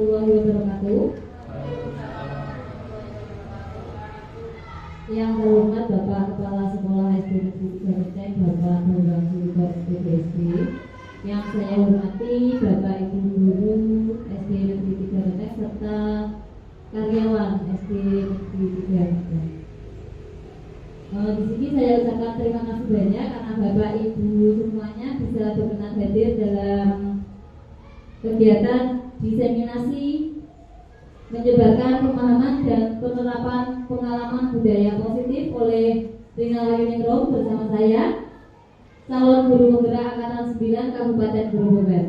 warahmatullahi wabarakatuh. Yang terhormat Bapak Kepala Sekolah SD Negeri 3 Menteng, Bapak Bambang Suwito SPDSD. Yang saya hormati Bapak Ibu Guru SD Negeri 3 Menteng serta karyawan SD Negeri 3 Menteng. Di sini saya ucapkan terima kasih banyak karena Bapak Ibu semuanya bisa berkenan hadir dalam kegiatan diseminasi menyebarkan pemahaman dan penerapan pengalaman budaya positif oleh Rina Wayuningrum bersama saya, calon guru penggerak Angkatan 9 Kabupaten Grobogan.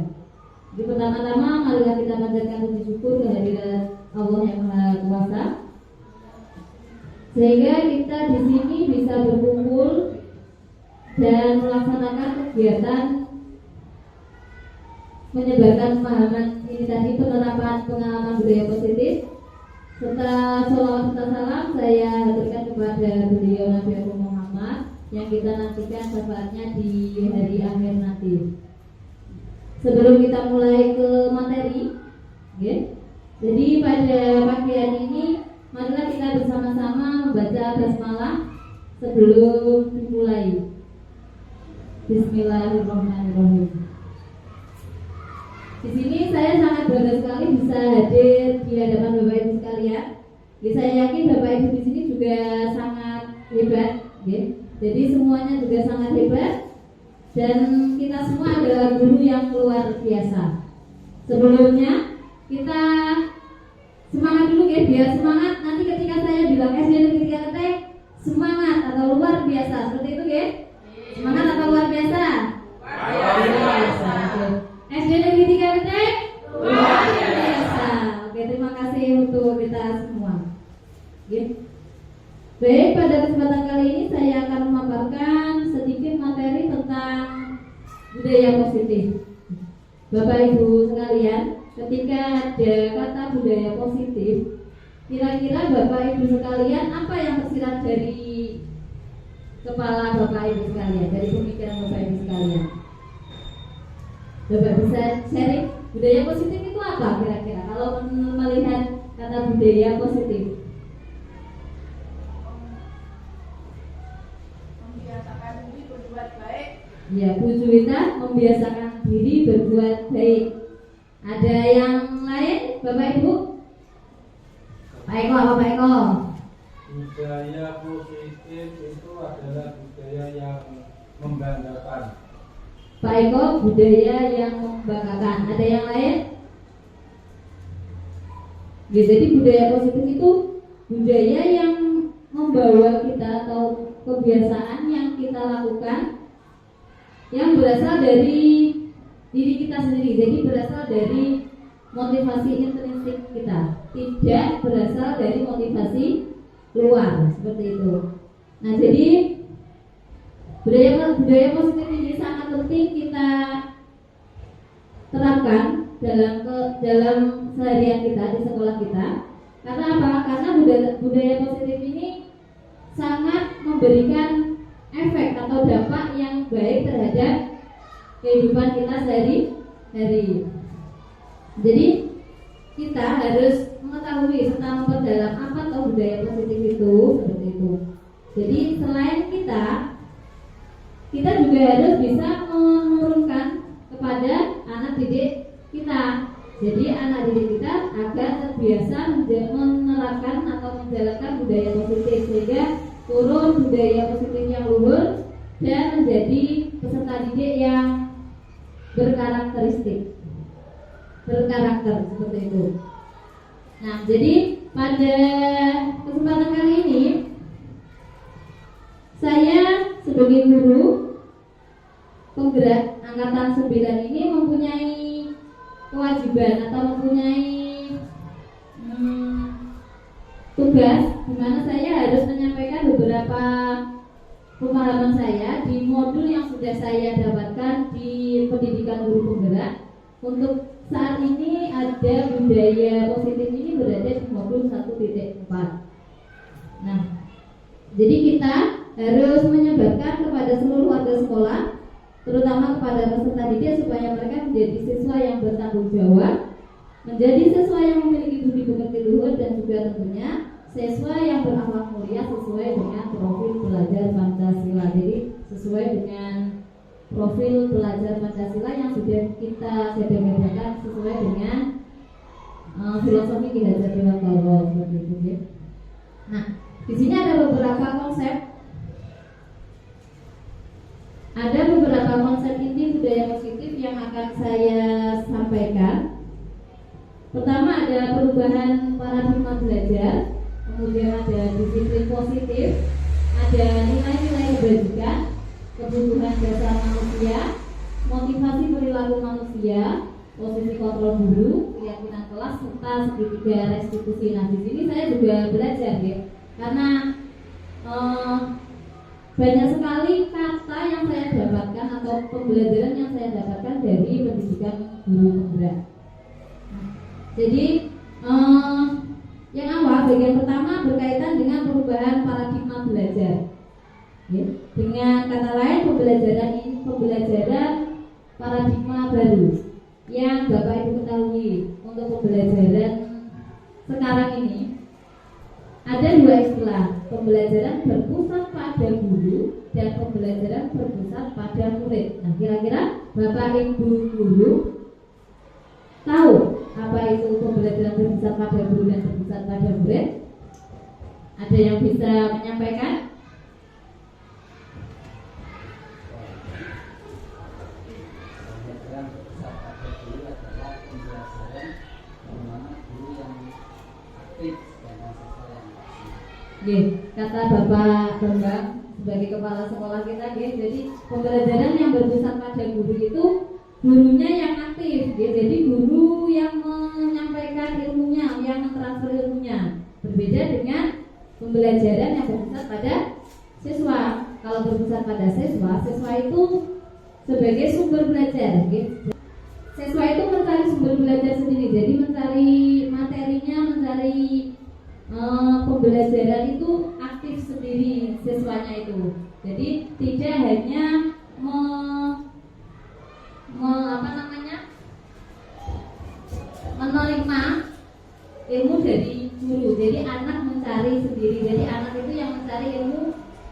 Di pertama-tama marilah kita panjatkan puji syukur kehadirat Allah yang Maha Kuasa, sehingga kita di sini bisa berkumpul dan melaksanakan kegiatan menyebarkan pemahaman ini tadi, penerapan pengalaman budaya positif. Serta sholawat serta salam saya haturkan kepada beliau Nabi Agung Muhammad yang kita nantikan syafaatnya di hari akhir nanti. Sebelum kita mulai ke materi, okay? Jadi pada pagi hari ini marilah kita bersama-sama membaca basmalah sebelum dimulai. Bismillahirrahmanirrahim. Di sini saya sangat bangga sekali bisa hadir di hadapan Bapak Ibu sekalian. Saya yakin Bapak Ibu di sini juga sangat hebat, jadi semuanya juga sangat hebat dan kita semua adalah guru yang luar biasa. Sebelumnya kita semangat dulu ya, biar semangat nanti ketika saya bilang SD Negeri 3 Menteng semangat atau luar biasa, seperti itu ya. Semangat atau luar biasa? Luar biasa. SD Negeri 3 Menteng luar biasa. Oke, terima kasih untuk kita semua. Baik, pada kesempatan kali ini saya akan memaparkan sedikit materi tentang budaya positif. Bapak Ibu sekalian, ketika ada kata budaya positif, kira-kira Bapak Ibu sekalian apa yang tersirat dari kepala Bapak Ibu sekalian, dari pemikiran Bapak Ibu sekalian? Bapak bisa sharing budaya positif itu apa kira-kira kalau melihat kata budaya positif? Membiasakan diri berbuat baik. Ya, Bu Juwita membiasakan diri berbuat baik. Ada yang lain, Bapak Ibu? Pak Eko, apa Pak Eko? Budaya positif itu adalah budaya yang membanggakan. Pak Eko, budaya yang membanggakan. Ada yang lain? Ya, jadi budaya positif itu budaya yang membawa kita atau kebiasaan yang kita lakukan yang berasal dari diri kita sendiri. Jadi berasal dari motivasi intrinsik kita, tidak berasal dari motivasi luar, seperti itu. Nah, jadi budaya positif ini sangat penting kita terapkan dalam seharian kita di sekolah kita. Karena apa? Karena budaya positif ini sangat memberikan efek atau dampak yang baik terhadap kehidupan kita sehari-hari. Jadi kita harus mengetahui serta memperdalam apa tuh budaya positif itu, seperti itu. Jadi selain kita juga harus bisa menurunkan kepada anak didik kita. Jadi anak didik kita agar terbiasa menerapkan atau menjalankan budaya positif sehingga turun budaya positif yang luhur dan menjadi peserta didik yang berkarakter seperti itu. Nah, jadi pada kesempatan kali ini saya sebagai guru penggerak Angkatan 9 ini mempunyai kewajiban atau mempunyai tugas di mana saya harus menyampaikan beberapa pemahaman saya di modul yang sudah saya dapatkan di pendidikan guru penggerak. Untuk saat ini ada budaya positif ini berada di modul 1.4. Nah, jadi kita harus menyebarkan kepada seluruh warga sekolah, terutama kepada peserta didik supaya mereka menjadi siswa yang bertanggung jawab menjadi siswa yang memiliki budi pekerti luhur dan juga tentunya siswa yang berakhlak mulia sesuai dengan profil pelajar Pancasila. Jadi sesuai dengan profil pelajar Pancasila yang sudah kita gadang-gadangkan sesuai dengan filosofi Ki Hajar Dewantara seperti itu ya. Nah, di sini ada beberapa konsep. Ada beberapa konsep inti budaya positif yang akan saya sampaikan. Pertama ada perubahan paradigma belajar, kemudian ada disiplin positif, ada nilai-nilai kebajikan, kebutuhan dasar manusia, motivasi perilaku manusia, posisi kontrol guru, keyakinan kelas, serta segitiga restitusi. Nah, di sini saya juga belajar ya, karena banyak sekali kata yang saya dapatkan atau pembelajaran yang saya dapatkan dari pendidikan guru penggerak. Jadi yang awal bagian pertama berkaitan dengan perubahan paradigma belajar. Ya. Dengan kata lain pembelajaran paradigma baru yang Bapak Ibu ketahui untuk pembelajaran sekarang ini ada dua istilah, pembelajaran berpusat pada guru dan pembelajaran berpusat pada murid. Nah, kira-kira Bapak Ibu guru tahu apa itu pembelajaran berpusat pada guru dan berpusat pada murid? Ada yang bisa menyampaikan? Pembelajaran berpusat pada guru adalah pembelajaran di mana guru yang aktif dengan siswa yang pasif. Kata Bapak Bambang sebagai kepala sekolah kita, jadi pembelajaran yang berpusat pada guru itu gurunya yang aktif, jadi guru yang menyampaikan ilmunya, yang mentransfer ilmunya. Berbeda dengan pembelajaran yang berpusat pada siswa. Kalau berpusat pada siswa, siswa itu sebagai sumber belajar. Siswa itu mencari sumber belajar sendiri, jadi mencari materinya, mencari pembelajaran itu aktif sendiri siswanya itu. Jadi tidak hanya menerima ilmu dari guru. Jadi anak mencari sendiri. Jadi anak itu yang mencari ilmu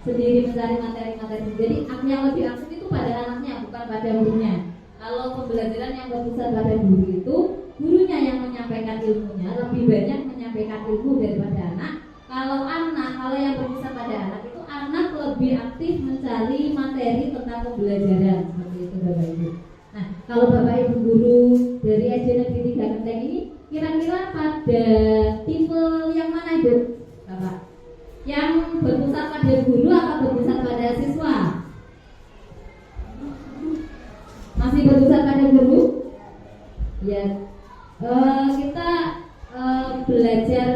sendiri, mencari materi-materi. Jadi yang lebih aktif itu pada anaknya, bukan pada gurunya. Kalau pembelajaran yang berpusat pada guru itu gurunya yang menyampaikan ilmunya, lebih banyak menyampaikan ilmu daripada anak. Kalau yang berpusat pada anak itu anak lebih aktif mencari materi tentang pembelajaran seperti itu Bapak Ibu. Nah, kalau Bapak Ibu guru dari SD Negeri 3 Genteng ini kira-kira pada tipe yang mana Ibu? Bapak? Yang berpusat pada guru atau berpusat pada siswa? Masih berpusat pada guru? Ya. Kita belajar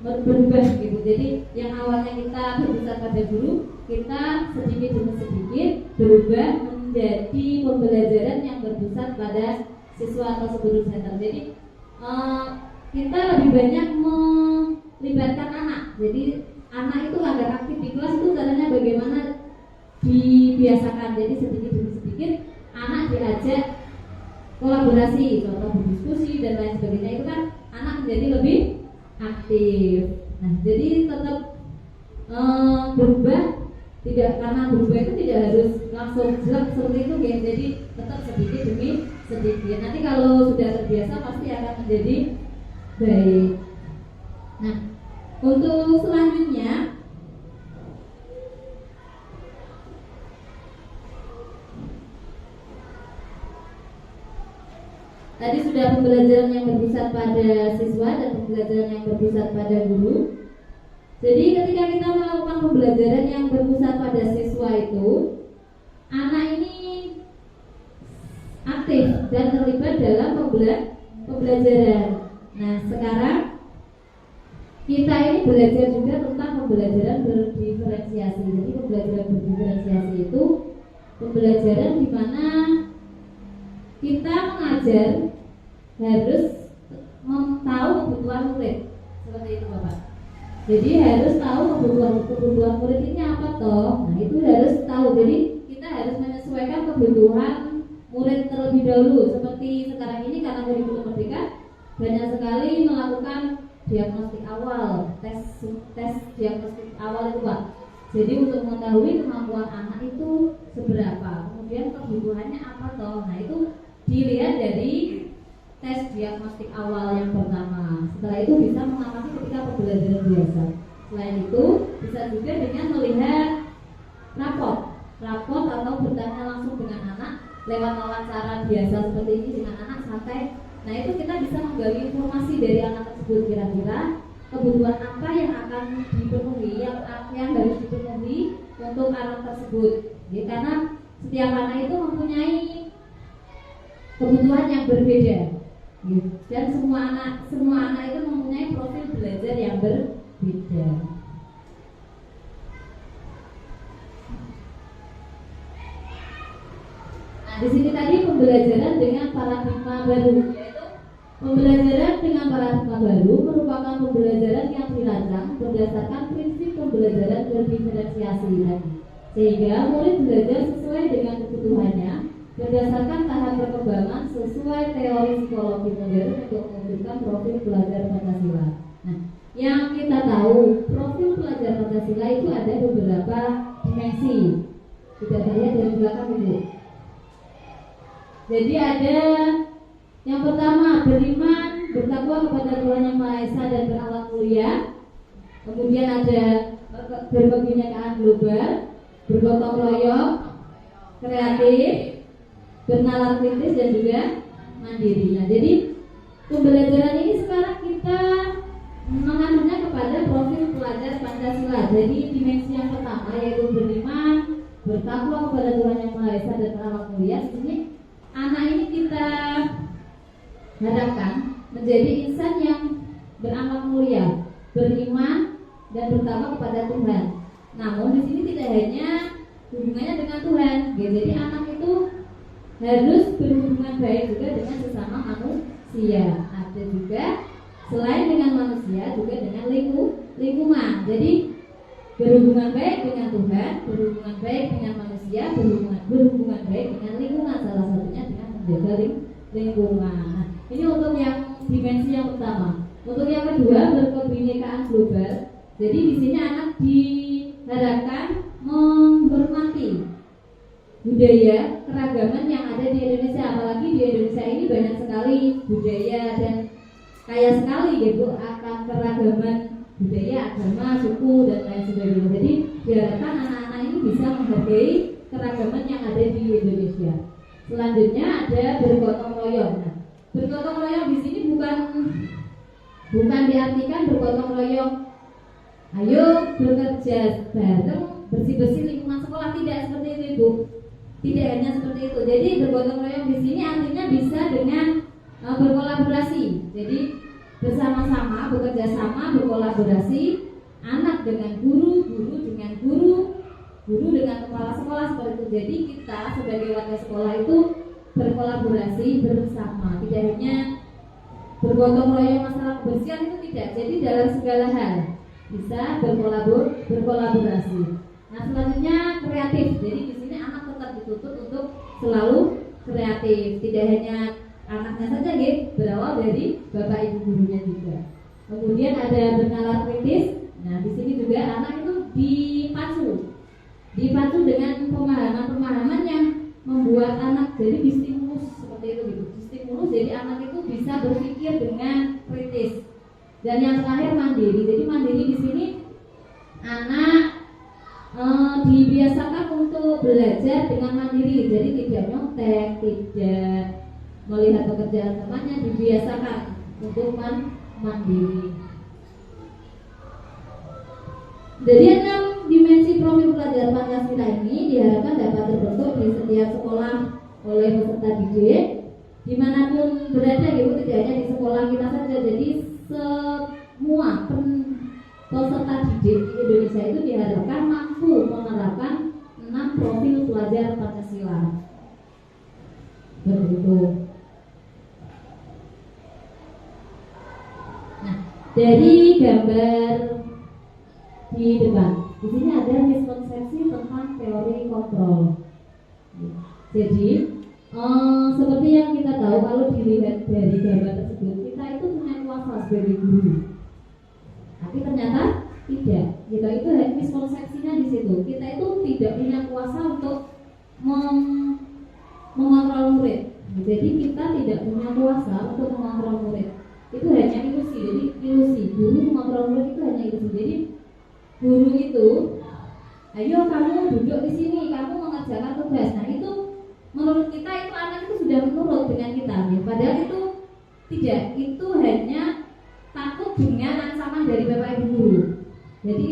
berubah gitu. Jadi yang awalnya kita berpusat pada guru, kita sedikit demi sedikit berubah menjadi pembelajaran yang berpusat pada siswa atau student center. Jadi kita lebih banyak melibatkan anak. Jadi anak itu agar aktif di kelas itu caranya bagaimana dibiasakan. Jadi sedikit demi sedikit anak diajak kolaborasi, contoh berdiskusi dan lain sebagainya, itu kan anak menjadi lebih aktif. Nah, jadi tetap berubah, tidak, karena berubah itu tidak harus langsung jelek seperti itu ya. Jadi tetap sedikit demi sedikit. Nanti kalau sudah terbiasa pasti akan menjadi baik. Nah, untuk selanjutnya tadi sudah pembelajaran yang berpusat pada siswa dan pembelajaran yang berpusat pada guru. Jadi ketika kita melakukan pembelajaran yang berpusat pada siswa itu, anak ini aktif dan terlibat dalam pembelajaran. Nah, sekarang kita ini belajar juga tentang pembelajaran berdiferensiasi. Jadi pembelajaran berdiferensiasi itu pembelajaran di mana kita mengajar harus tahu kebutuhan murid, seperti itu Bapak. Jadi harus tahu kebutuhan murid ini apa toh. Nah, itu harus tahu. Jadi kita harus menyesuaikan kebutuhan murid terlebih dahulu. Seperti sekarang ini karena kurikulum merdeka, sekali melakukan diagnostik awal, tes diagnostik awal itu Pak. Jadi untuk mengetahui kemampuan anak itu seberapa, kemudian kebutuhannya apa toh. Nah itu dilihat dari tes diagnostik awal yang pertama. Setelah itu bisa mengamati ketika pembelajaran biasa. Selain itu bisa juga dengan melihat rapot atau bertanya langsung dengan anak lewat wawancara biasa seperti ini dengan anak santai. Nah itu kita bisa menggali informasi dari anak tersebut, kira-kira kebutuhan apa yang akan dipenuhi, yang harus dipenuhi untuk anak tersebut. Ya, karena setiap anak itu mempunyai kebutuhan yang berbeda. Ya, dan semua anak itu mempunyai profil belajar yang berbeda. Di sini tadi pembelajaran dengan paradigma baru, yaitu pembelajaran dengan paradigma baru merupakan pembelajaran yang dirancang berdasarkan prinsip pembelajaran berdiferensiasi tadi, sehingga murid belajar sesuai dengan kebutuhannya berdasarkan tahap perkembangan sesuai teori psikologi modern untuk mewujudkan profil pelajar Pancasila. Nah, yang kita tahu profil pelajar Pancasila itu ada beberapa dimensi. Kita lihat dari belakang Ibu. Jadi ada yang pertama beriman, bertakwa kepada Tuhan Yang Maha Esa dan berakhlak mulia. Kemudian ada berkebinekaan global, bergotong royong, kreatif, bernalar kritis dan juga mandiri. Nah, jadi pembelajaran ini sekarang kita menganunya kepada profil pelajar Pancasila. Jadi dimensi yang pertama yaitu beriman, bertakwa kepada Tuhan Yang Maha Esa dan berakhlak mulia. Di sini anak ini kita harapkan menjadi insan yang berakhlak mulia, beriman dan bertakwa kepada Tuhan. Namun di sini tidak hanya hubungannya dengan Tuhan, jadi anak itu harus berhubungan baik juga dengan sesama manusia. Ada juga selain dengan manusia juga dengan lingkungan. Jadi berhubungan baik dengan Tuhan, berhubungan baik dengan manusia, berhubungan baik dengan lingkungan, salah satunya dengan menjaga lingkungan. Nah, ini untuk yang dimensi yang pertama. Untuk yang kedua, berkebinekaan global. Jadi di sini anak diharapkan menghormati budaya keragaman yang ada di Indonesia. Apalagi di Indonesia ini banyak sekali budaya dan kaya sekali gitu akan keragaman budaya, agama, suku dan lain sebagainya. Jadi diharapkan anak-anak ini bisa menghargai keragaman yang ada di Indonesia. Selanjutnya ada bergotong royong. Nah, bergotong royong di sini bukan diartikan bergotong royong ayo bekerja bareng bersih-bersih lingkungan sekolah, tidak seperti itu Ibu. Tidak hanya seperti itu. Jadi bergotong royong di sini artinya bisa dengan berkolaborasi. Jadi bersama-sama, bekerja sama, berkolaborasi, anak dengan guru, guru dengan guru, guru dengan kepala sekolah, seperti itu. Jadi kita sebagai warga sekolah itu berkolaborasi bersama. Tidak hanya bergotong royong masalah kebersihan, itu tidak. Jadi dalam segala hal bisa berkolaborasi. Nah, selanjutnya kreatif. Jadi di sini anak tetap dituntut untuk selalu kreatif. Tidak hanya anaknya saja, gitu, berawal dari bapak ibu gurunya juga. Kemudian ada bernalar kritis. Nah, di sini juga anak itu dipacu dengan pemahaman-pemahaman yang membuat anak jadi distimulus seperti itu gitu. Distimulus jadi anak itu bisa berpikir dengan kritis. Dan yang terakhir mandiri. Jadi mandiri di sini anak dibiasakan untuk belajar dengan mandiri. Jadi tidak nyontek, tidak melihat pekerjaan temannya, dibiasakan untuk mandiri. Jadi 6 dimensi profil pelajar Pancasila ini diharapkan dapat terbentuk di setiap sekolah oleh peserta didik dimanapun berada, gitu, tidak hanya di sekolah kita saja. Jadi semua peserta didik di Indonesia itu diharapkan mampu menerapkan 6 profil pelajar Pancasila. Begitu. Nah, dari gambar di depan, di sini ada miskonsepsi tentang teori kontrol. Jadi seperti yang kita tahu, kalau dilihat dari gambar tersebut, kita itu punya kuasa sebagai guru. Tapi ternyata tidak. Kita itu miskonsepsinya di situ. Kita itu tidak punya kuasa untuk mengontrol murid. Jadi kita tidak punya kuasa untuk mengontrol murid. Itu hanya ilusi. Jadi ilusi. Guru mengontrol murid itu hanya ilusi. Jadi guru itu, ayo kamu duduk di sini, kamu mengerjakan tugas. Nah itu menurut kita itu anak itu sudah menurut dengan kita. Padahal itu tidak. Itu hanya takut dengan ancaman dari bapak ibu guru. Jadi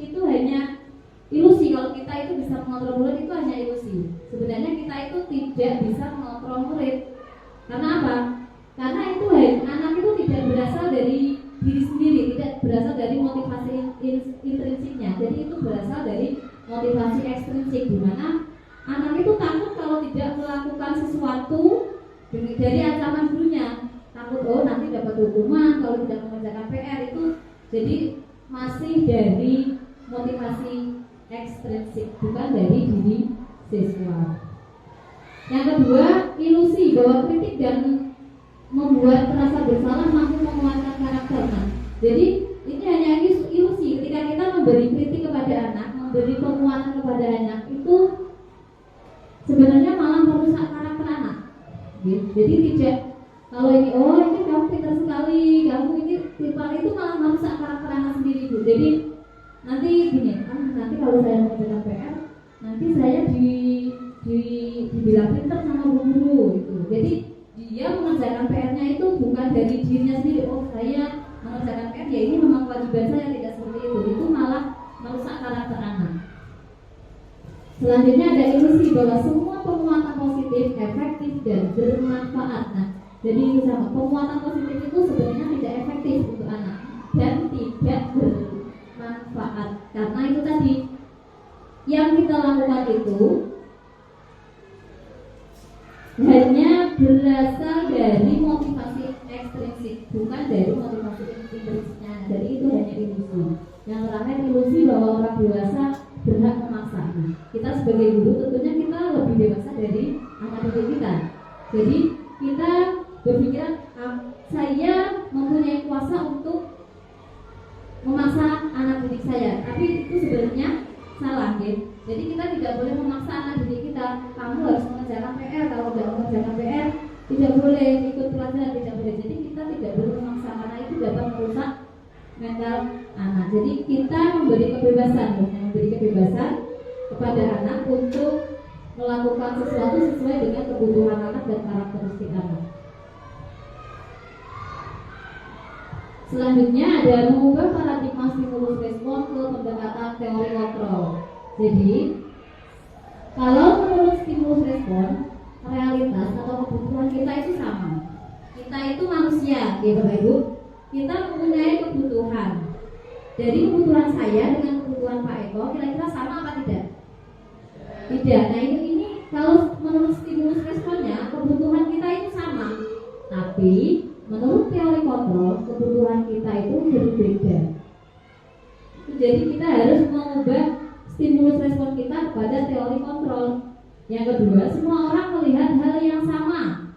itu hanya ilusi. Kalau kita itu bisa mengontrol murid itu hanya ilusi. Sebenarnya kita itu tidak bisa mengontrol murid. Karena apa? Karena itu anak itu tidak berasal dari diri sendiri, tidak berasal dari motivasi intrinsiknya. Jadi itu berasal dari motivasi ekstrinsik, di mana anak itu takut kalau tidak melakukan sesuatu dari ancaman gurunya. Takut nanti dapat hukuman kalau tidak mengerjakan PR itu. Jadi masih dari motivasi ekstrinsik, bukan dari diri siswa. Yang kedua, ilusi bahwa kritik dan membuat rasa bersalah mampu menguatkan karakter. Nah, jadi ini hanya ilusi. Ketika kita memberi kritik kepada anak, memberi penguatan kepada anak, itu sebenarnya malah merusak karakter anak. Jadi tidak, kalau ini kamu pintar sekali, kamu ini pintar, itu malah merusak karakter anak sendiri. Jadi nanti gini, nanti kalau saya mengerjakan PR, nanti saya dibilang pintar sama guru itu. Jadi dia mengerjakan PR-nya itu bukan dari dirinya sendiri. Saya mengerjakan PR, ya ini memang kewajiban saya, tidak seperti itu. Itu malah merusak karakter anak. Selanjutnya ada ilusi bahwa semua penguatan positif, efektif dan bermanfaat. Nah, jadi sama penguatan positif itu sebenarnya tidak efektif untuk anak dan tidak bermanfaat. Karena itu tadi yang kita lakukan itu hanya berasal dari motivasi ekstrinsik, bukan dari motivasi intrinsiknya. Jadi itu hanya ilusi. Yang terakhir, ilusi bahwa orang dewasa berhak memaksa. Kita sebagai guru tentunya kita lebih dewasa dari anak didik kita. Jadi kita berpikiran saya mempunyai kuasa untuk memaksa anak didik saya, tapi itu sebenarnya salah, gitu. Jadi kita tidak boleh memaksa anak didik kita. Kamu harus mengerjakan PR, kalau tidak mengerjakan PR tidak boleh ikut pelajaran, tidak boleh. Jadi kita tidak boleh memaksa, karena itu dapat merusak mental anak. Jadi kita memberi kebebasan kepada anak untuk melakukan sesuatu sesuai dengan kebutuhan anak dan karakteristik anak. Selanjutnya ada mengubah paradigma stimulus respon ke pendekatan teori kontrol. Jadi kalau menurut stimulus respon, realitas atau kebutuhan kita itu sama. Kita itu manusia, ya Bapak Ibu. Kita mempunyai kebutuhan. Dari kebutuhan saya dengan kebutuhan Pak Eko kira-kira sama apa tidak? Tidak. Nah ini kalau menurut stimulus responnya kebutuhan kita itu sama. Tapi menurut teori kontrol kebutuhan kita itu berbeda. Jadi kita harus mengubah stimulus respon kita kepada teori kontrol. Yang kedua, semua orang melihat hal yang sama.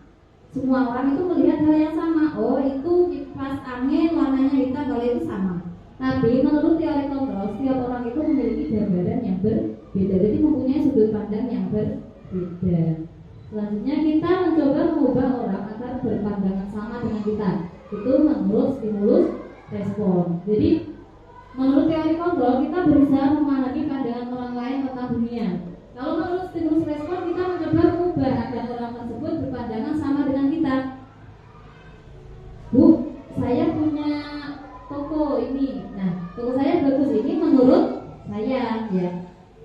Semua orang itu melihat hal yang sama. Itu kipas angin warnanya hitam, kalau itu sama. Tapi menurut teori kontrol, setiap orang itu memiliki gambaran yang berbeda. Jadi mempunyai sudut pandang yang berbeda. Selanjutnya kita mencoba mengubah orang agar berpandangan sama dengan kita. Itu menurut stimulus respon. Jadi menurut teori kontrol kita berusaha memahami pandangan orang lain tentang dunia. Kalau menurut stimulus respon kita mencoba mengubah agar orang tersebut berpandangan sama dengan kita. Bu, saya punya toko ini. Nah, toko saya bagus ini menurut saya, ya.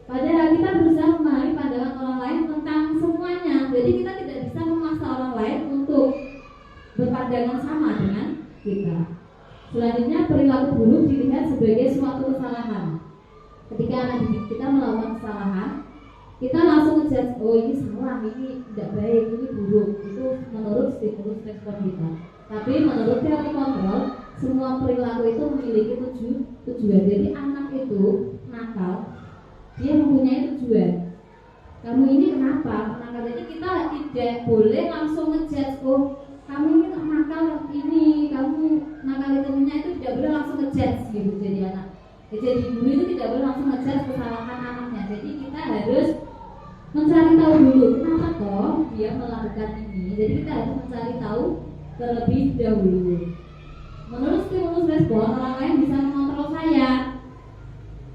Padahal kita berusaha memahami pandangan orang lain tentang semuanya. Jadi kita tidak bisa memaksa orang lain untuk berpandangan sama dengan kita. Selanjutnya, perilaku buruk dilihat sebagai suatu kesalahan. Ketika anak didik kita melakukan kesalahan, kita langsung ngejudge, ini salah, ini tidak baik, ini buruk. Itu menurut stimulus respon kita. Tapi menurut teori kontrol, semua perilaku itu memiliki tujuan. Jadi anak itu nakal, dia mempunyai tujuan. Kamu ini kenapa? Nakal. Jadi kita tidak boleh langsung ngejudge, kamu ini nakal ini, kamu nakal ilmunya itu tidak boleh langsung ngejudge gitu jadi anak. Jadi guru itu tidak boleh langsung ngejudge kesalahan anaknya. Jadi kita harus mencari tahu dulu kenapa toh dia melakukan ini. Jadi kita harus mencari tahu terlebih dahulu. Menurut stimulus respon, orang lain bisa mengontrol saya.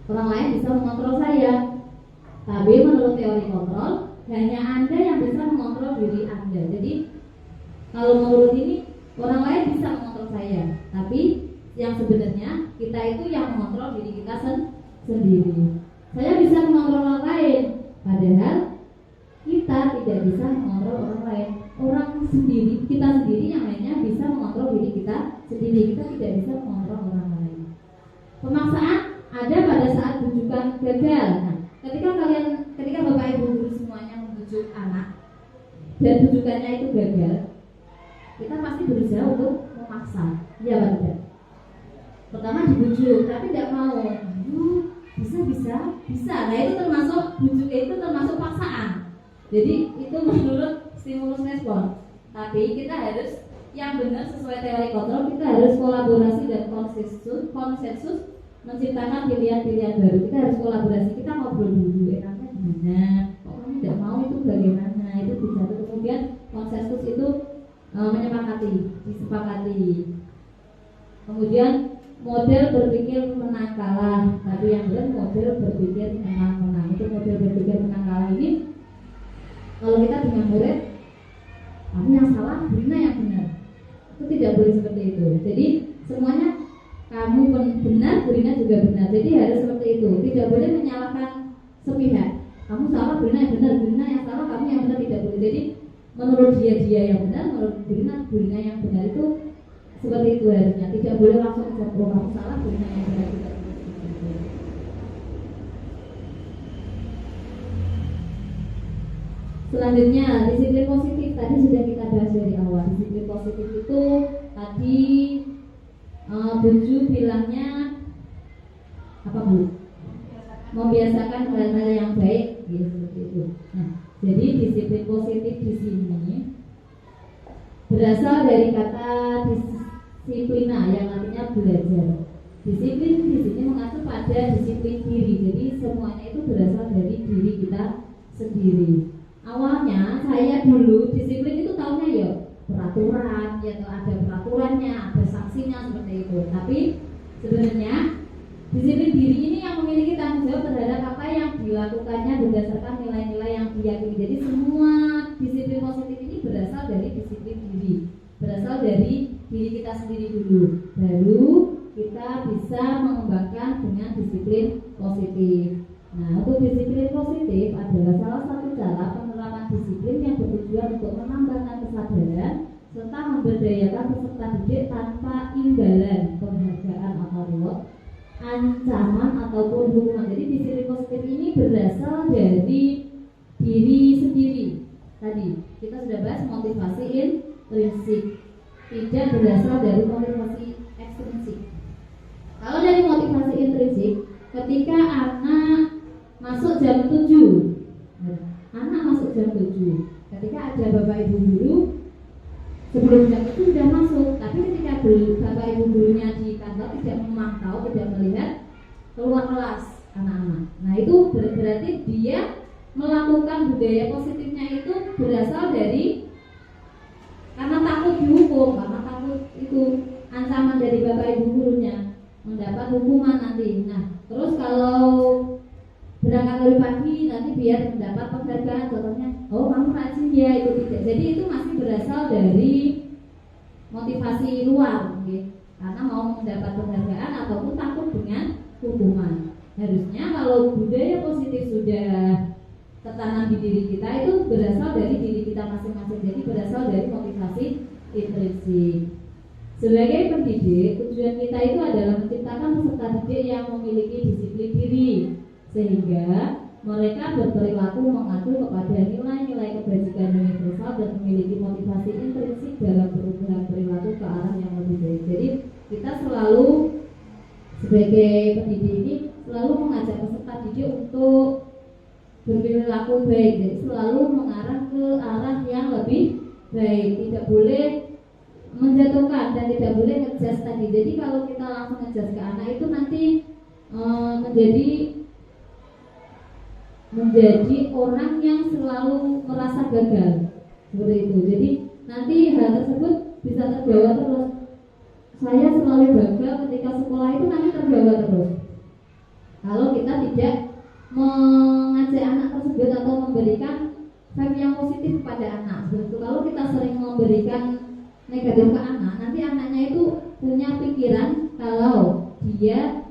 Orang lain bisa mengontrol saya. Tapi menurut teori kontrol, hanya Anda yang bisa mengontrol diri Anda. Jadi kalau menurut ini orang lain bisa mengontrol saya, tapi yang sebenarnya kita itu yang mengontrol diri kita sendiri. Saya bisa mengontrol orang lain, padahal kita tidak bisa mengontrol orang lain. Orang sendiri, kita sendiri yang lainnya bisa mengontrol diri kita sendiri. Kita tidak bisa mengontrol orang lain. Pemaksaan ada pada saat bujukan gagal. Nah, ketika Bapak Ibu guru semuanya membujuk anak dan bujukannya itu gagal, kita pasti berusaha untuk memaksa. Iya Pak tidak? Pertama dibujuk, tapi tidak mau. Bisa. Nah itu termasuk bujuk, itu termasuk paksaan. Jadi itu menurut stimulus respon. Tapi kita harus yang benar sesuai teori kontrol, kita harus kolaborasi dan konsensus menciptakan pilihan-pilihan baru. Kita harus kolaborasi, kita ngobrol dulu, enaknya gimana, kok kamu tidak mau itu bagaimana, itu bisa. Kemudian konsensus itu disepakati. Kemudian model berpikir menang kalah, tapi yang benar model berpikir menang. Itu model berpikir menang kalah ini kalau kita dengan murid, kamu yang salah, Brina yang benar. Itu tidak boleh seperti itu. Jadi semuanya kamu benar, Brina juga benar. Jadi harus seperti itu. Tidak boleh menyalahkan sepihak. Kamu salah, Brina yang benar. Brina yang salah, kamu yang benar, tidak boleh. Jadi menurut dia yang benar, menurut Brina yang benar itu seperti itu harusnya. Tidak boleh langsung menjawab kamu salah, Brina yang benar, tidak boleh. Selanjutnya, disiplin positif. Tadi sudah kita bahas dari awal. Disiplin positif itu tadi Buju bilangnya apa Bu? Membiasakan hal-hal yang baik, ya seperti itu. Nah, jadi disiplin positif di sini berasal dari kata disiplina yang artinya belajar. Disiplin di sini mengacu pada disiplin diri. Jadi semuanya itu berasal dari diri kita sendiri. Awalnya saya dulu disiplin itu taunya ya peraturan, ya ada peraturannya, ada sanksinya seperti itu. Tapi sebenarnya disiplin diri ini yang memiliki tanggung jawab terhadap apa yang dilakukannya berdasarkan nilai-nilai yang diyakini. Jadi semua disiplin positif ini berasal dari disiplin diri, berasal dari diri kita sendiri dulu. Baru kita bisa mengembangkan dengan disiplin positif. Nah, untuk disiplin positif adalah salah satu cara penerapan disiplin yang bertujuan untuk menambahkan kesadaran serta memberdayakan peserta didik tanpa imbalan, penghargaan atau reward, ancaman ataupun hukuman. Jadi disiplin positif ini berasal dari diri sendiri. Tadi kita sudah bahas motivasi intrinsik, tidak berasal dari motivasi ekstrinsik. Kalau dari motivasi intrinsik, ketika anak masuk jam 7, ketika ada Bapak Ibu guru sebelum jam itu sudah masuk, tapi ketika Bapak Ibu gurunya di kantor tidak memantau, tidak melihat keluar kelas anak-anak. Nah itu berarti dia melakukan budaya positifnya itu berasal dari karena takut dihukum, karena takut itu ancaman dari Bapak Ibu gurunya mendapat hukuman nanti. Nah terus kalau berangkat lebih pagi nanti biar mendapat penghargaan, contohnya oh kamu rajin ya, itu tidak. Jadi itu masih berasal dari motivasi luar, okay? Karena mau mendapat penghargaan ataupun takut dengan hukuman. Harusnya kalau budaya positif sudah tertanam di diri kita, itu berasal dari diri kita masing-masing. Jadi berasal dari motivasi intrinsik. Sebagai pendidik, tujuan kita itu adalah menciptakan peserta didik yang memiliki disiplin diri, sehingga mereka berperilaku mengacu kepada nilai-nilai kebajikan universal dan memiliki motivasi intrinsik dalam perubahan perilaku ke arah yang lebih baik. Jadi kita selalu sebagai pendidik ini selalu mengajak peserta didik untuk berperilaku baik, jadi selalu mengarah ke arah yang lebih baik. Tidak boleh menjatuhkan dan tidak boleh ngejudge tadi. Jadi kalau kita langsung ngejudge ke anak itu nanti menjadi orang yang selalu merasa gagal seperti itu. Jadi nanti hal tersebut bisa terbawa terus. Saya selalu gagal ketika sekolah, itu nanti terbawa terus. Kalau kita tidak mengajak anak tersebut atau memberikan vibe yang positif kepada anak. Begitu. Kalau kita sering memberikan negatif ke anak, nanti anaknya itu punya pikiran kalau dia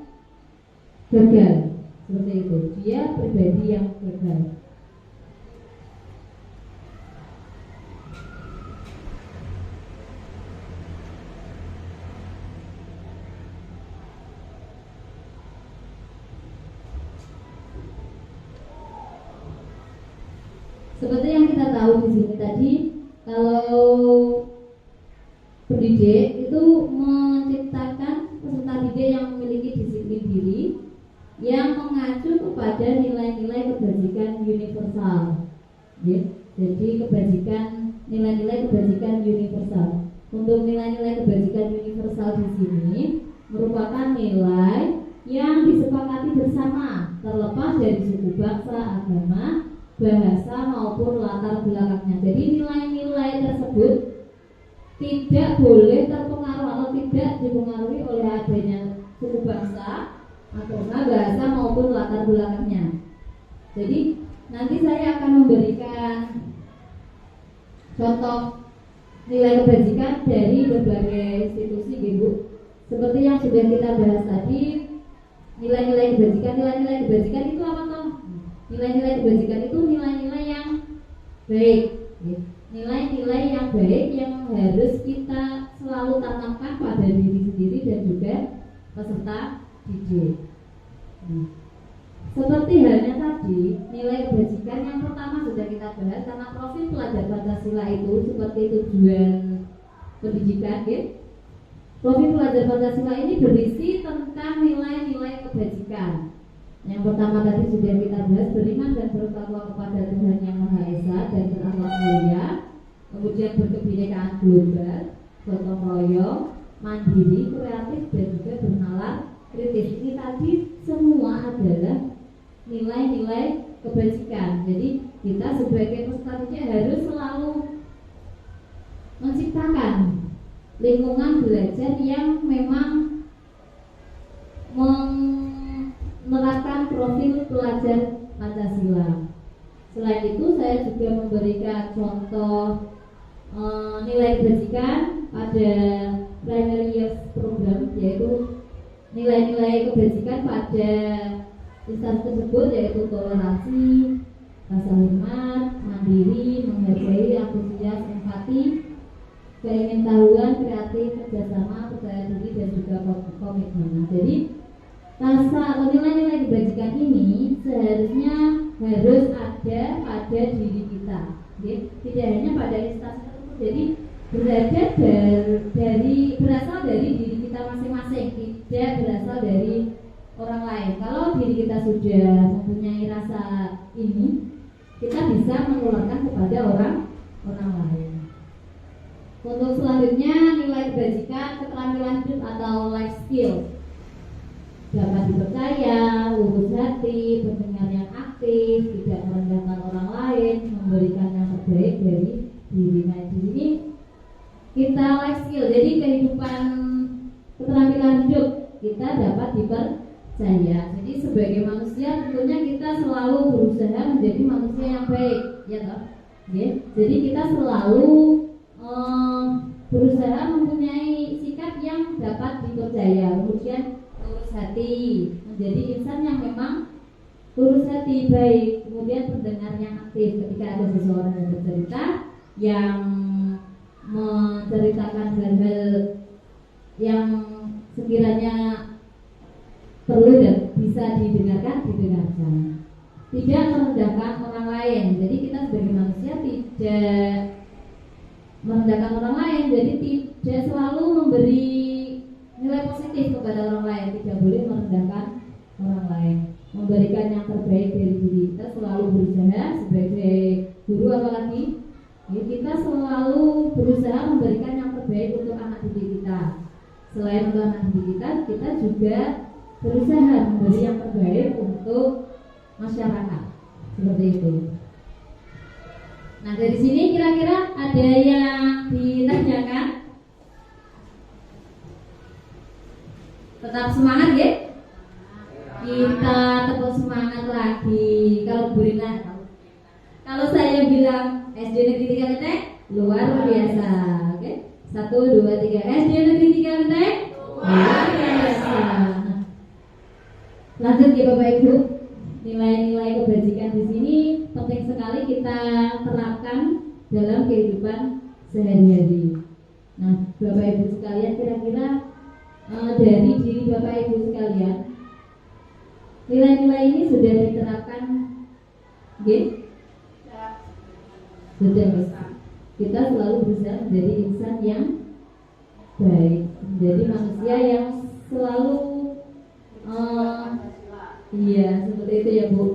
gagal. Seperti itu. Dia pribadi yang gagal. Seperti yang kita tahu di sini tadi, kalau pendidik itu menciptakan peserta didik yang memiliki disiplin diri yang mengacu kepada nilai-nilai kebajikan universal. Jadi nilai-nilai kebajikan universal. Untuk nilai-nilai kebajikan universal di sini merupakan nilai yang disepakati bersama, terlepas dari suku, bangsa, agama, bahasa maupun latar belakangnya. Jadi nilai-nilai tersebut tidak boleh terpengaruh atau tidak dipengaruhi oleh adanya suku, bangsa, agama, bahasa maupun latar belakangnya. Jadi nanti saya akan memberikan contoh nilai kebajikan dari berbagai institusi, Ibu. Seperti yang sudah kita bahas tadi, nilai-nilai kebajikan itu apa toh? Nilai-nilai kebajikan itu nilai-nilai yang baik, nilai-nilai yang baik yang harus kita selalu tanamkan pada diri sendiri dan juga peserta didik. Seperti halnya tadi, nilai kebajikan yang pertama sudah kita bahas, karena profil pelajar Pancasila itu seperti tujuan pendidikan, profil pelajar Pancasila ini berisi tentang nilai-nilai kebajikan. Yang pertama tadi sudah kita bahas, beriman dan bertakwa kepada Tuhan Yang Maha Esa dan berakhlak mulia, kemudian berkebinekaan global, gotong royong, mandiri, kreatif dan juga bernalar kritis. Ini tadi semua adalah nilai-nilai kebajikan. Jadi kita sebagai peserta didik harus selalu menciptakan lingkungan belajar yang memang menerapkan profil pelajar Pancasila. Selain itu saya juga memberikan contoh nilai kebajikan pada primary years program, yaitu nilai-nilai kebajikan pada instansi tersebut, yaitu toleransi, rasa hormat, mandiri, menghargai, antusias, empati, keingintahuan, kreatif, kerjasama, percaya diri dan juga komitmen. Jadi rasa atau nilai-nilai kebajikan ini seharusnya harus ada pada diri kita, tidak hanya pada instansi tersebut. Jadi berasal dari diri kita masing-masing, tidak berasal dari orang lain. Kalau diri kita sudah mempunyai rasa ini, kita bisa menularkan kepada orang lain. Untuk selanjutnya, nilai kebajikan keterampilan hidup atau life skill. Dapat dipercaya, lurus hati, pendengar yang aktif, tidak merendahkan orang lain, memberikan yang terbaik dari diri. Nah, di sini kita life skill, jadi kehidupan keterampilan hidup kita dapat dipercaya. Jadi sebagai manusia tentunya kita selalu berusaha menjadi manusia yang baik, ya toh? Jadi kita selalu berusaha mempunyai sikap yang dapat dipercaya, kemudian lurus hati, menjadi insan yang memang lurus hati, baik, kemudian pendengar yang aktif. Ketika ada seseorang yang bercerita, yang menceritakan hal-hal yang sekiranya perlu dan bisa didengarkan. Tidak merendahkan orang lain. Jadi kita sebagai manusia tidak merendahkan orang lain, jadi tidak selalu memberi nilai positif kepada orang lain, tidak boleh merendahkan orang lain, memberikan yang terbaik dari diri. Kita selalu berusaha sebagai guru, apalagi kita selalu berusaha memberikan yang terbaik untuk anak didik kita. Selain untuk anak didik kita juga berusaha memberi yang terbaik untuk masyarakat. Seperti itu. Nah, dari sini kira-kira ada yang ditanyakan? Tetap semangat ya? Kita tepuk semangat lagi. Kalau Bu Rina, kalau saya bilang SD Negeri 3 Menteng luar biasa. Oke? 1, 2, 3. SD Negeri 3 Menteng luar biasa. Lanjut ya Bapak Ibu. Nilai-nilai kebajikan di sini penting sekali kita terapkan dalam kehidupan sehari-hari. Nah, Bapak Ibu sekalian, kira-kira dari diri Bapak Ibu sekalian, nilai-nilai ini sudah diterapkan, sudah bisa. Kita selalu bisa menjadi insan yang baik, menjadi manusia yang selalu iya, seperti itu ya Bu.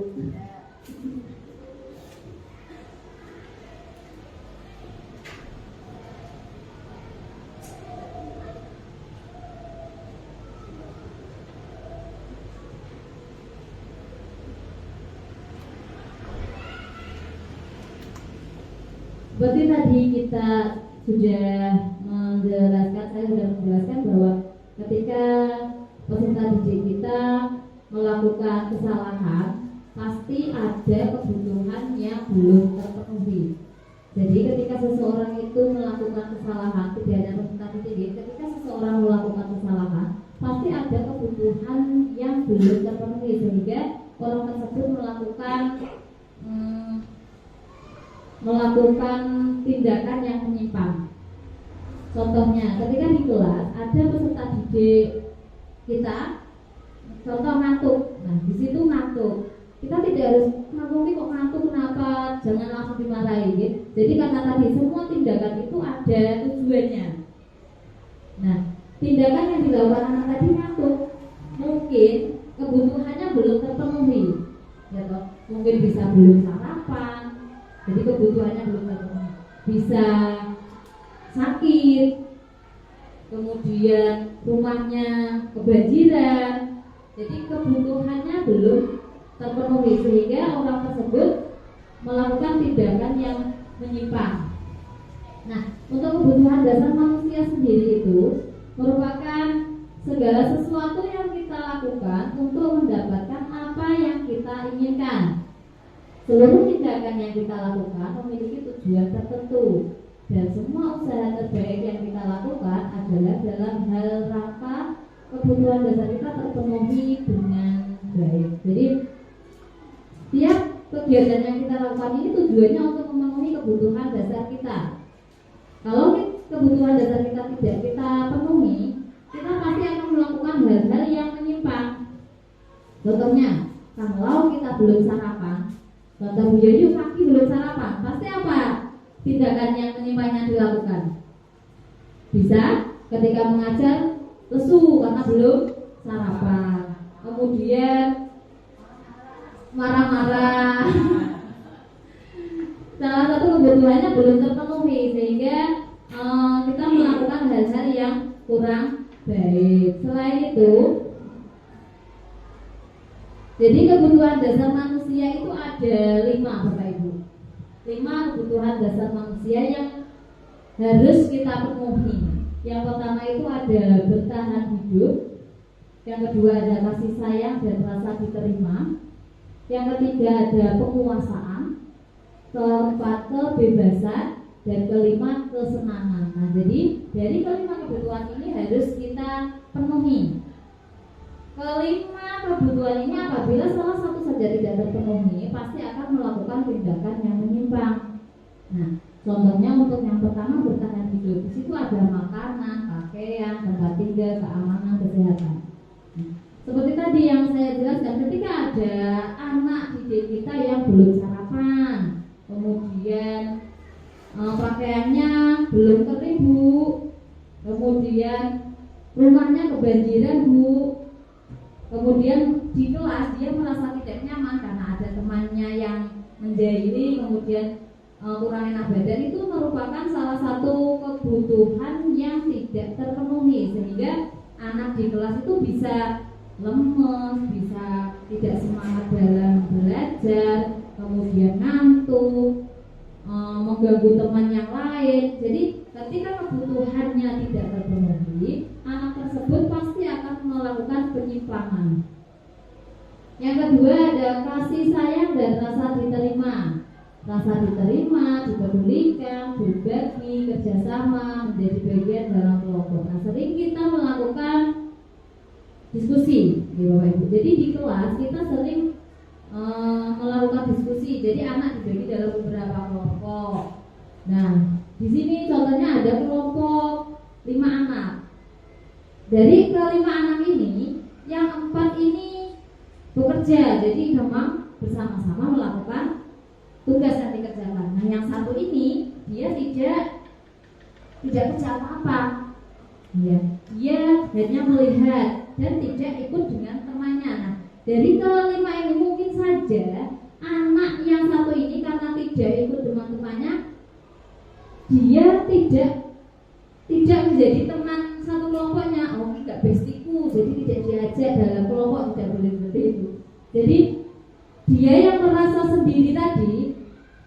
Seperti tadi kita sudah menjelaskan, saya sudah menjelaskan bahwa ketika peserta didik kita melakukan kesalahan, pasti ada kebutuhan yang belum terpenuhi. Jadi ketika seseorang itu melakukan kesalahan, tidak hanya peserta didik, ketika seseorang melakukan kesalahan, pasti ada kebutuhan yang belum terpenuhi sehingga orang tersebut melakukan tindakan yang menyimpang. Contohnya, ketika di kelas ada peserta didik kita, contoh ngantuk. Nah, di situ ngantuk. Kita tidak harus kamu kok ngantuk kenapa? Jangan langsung dimarahi. Gitu. Jadi karena tadi semua tindakan itu ada tujuannya. Nah, tindakan yang dilakukan anak tadi ngantuk, mungkin kebutuhannya belum terpenuhi. Ya toh? Mungkin bisa belum sarapan. Jadi kebutuhannya belum terpenuhi. Bisa sakit. Kemudian rumahnya kebanjiran. Jadi kebutuhannya belum terpenuhi sehingga orang tersebut melakukan tindakan yang menyimpang. Nah, untuk kebutuhan dasar manusia sendiri itu merupakan segala sesuatu yang kita lakukan untuk mendapatkan apa yang kita inginkan. Seluruh tindakan yang kita lakukan memiliki tujuan tertentu dan semua usaha terbaik yang kita lakukan adalah dalam hal rangka kebutuhan dasar kita terpenuhi dengan baik. Jadi tiap kegiatan yang kita lakukan ini tujuannya untuk memenuhi kebutuhan dasar kita. Kalau kebutuhan dasar kita tidak kita penuhi, kita pasti akan melakukan hal-hal yang menyimpang. Contohnya, kalau kita belum sarapan, contoh Bu Yoyu pagi belum sarapan, pasti apa tindakan yang menyimpangnya dilakukan? Bisa ketika mengajar lesu karena belum sarapan, kemudian marah-marah. Salah satu kebutuhannya belum terpenuhi sehingga kita melakukan hal-hal yang kurang baik. Selain itu, jadi kebutuhan dasar manusia itu ada 5 Bapak Ibu. 5 kebutuhan dasar manusia yang harus kita penuhi. Yang pertama itu ada bertahan hidup. Yang kedua ada kasih sayang dan rasa diterima. Yang ketiga ada penguasaan. Keempat kebebasan. Dan kelima kesenangan. Nah, jadi dari kelima kebutuhan ini harus kita penuhi. Kelima kebutuhan ini apabila salah satu saja tidak terpenuhi, pasti akan melakukan tindakan yang menyimpang. Nah, contohnya untuk yang pertama bertahan hidup. Di situ ada makanan, pakaian, tempat tinggal, keamanan, kesehatan. Seperti tadi yang saya jelaskan, ketika ada anak didik kita yang belum sarapan, kemudian pakaiannya belum kering Bu, kemudian rumahnya kebanjiran Bu, kemudian di kelas dia merasa tidak nyaman karena ada temannya yang menjahili, kemudian kurang enak badan itu merupakan salah satu kebutuhan yang tidak terpenuhi, sehingga anak di kelas itu bisa lemes, bisa tidak semangat dalam belajar, kemudian ngantuk, mengganggu teman yang lain. Jadi ketika kebutuhannya tidak terpenuhi, anak tersebut pasti akan melakukan penyimpangan. Yang kedua ada kasih sayang dan rasa diterima. Rasa diterima, dipedulikan, berbagi, kerjasama, menjadi bagian dalam kelompok. Nah, sering kita melakukan diskusi, ya Bapak Ibu. Jadi di kelas kita sering melakukan diskusi. Jadi anak dibagi dalam beberapa kelompok. Nah, di sini contohnya ada kelompok 5 anak. Dari ke-5 anak ini, yang 4 ini bekerja. Jadi memang bersama-sama melakukan tugas yang dikerjakan. Nah, yang satu ini dia tidak kerja apa-apa. Ya, dia hanya melihat dan tidak ikut dengan temannya. Nah, dari ke-5 ini mungkin saja anak yang satu ini karena tidak ikut dengan temannya, dia tidak menjadi teman satu kelompoknya. Oh, enggak bestiku, jadi tidak diajak dalam kelompok, tidak boleh seperti itu. Jadi dia yang merasa sendiri tadi,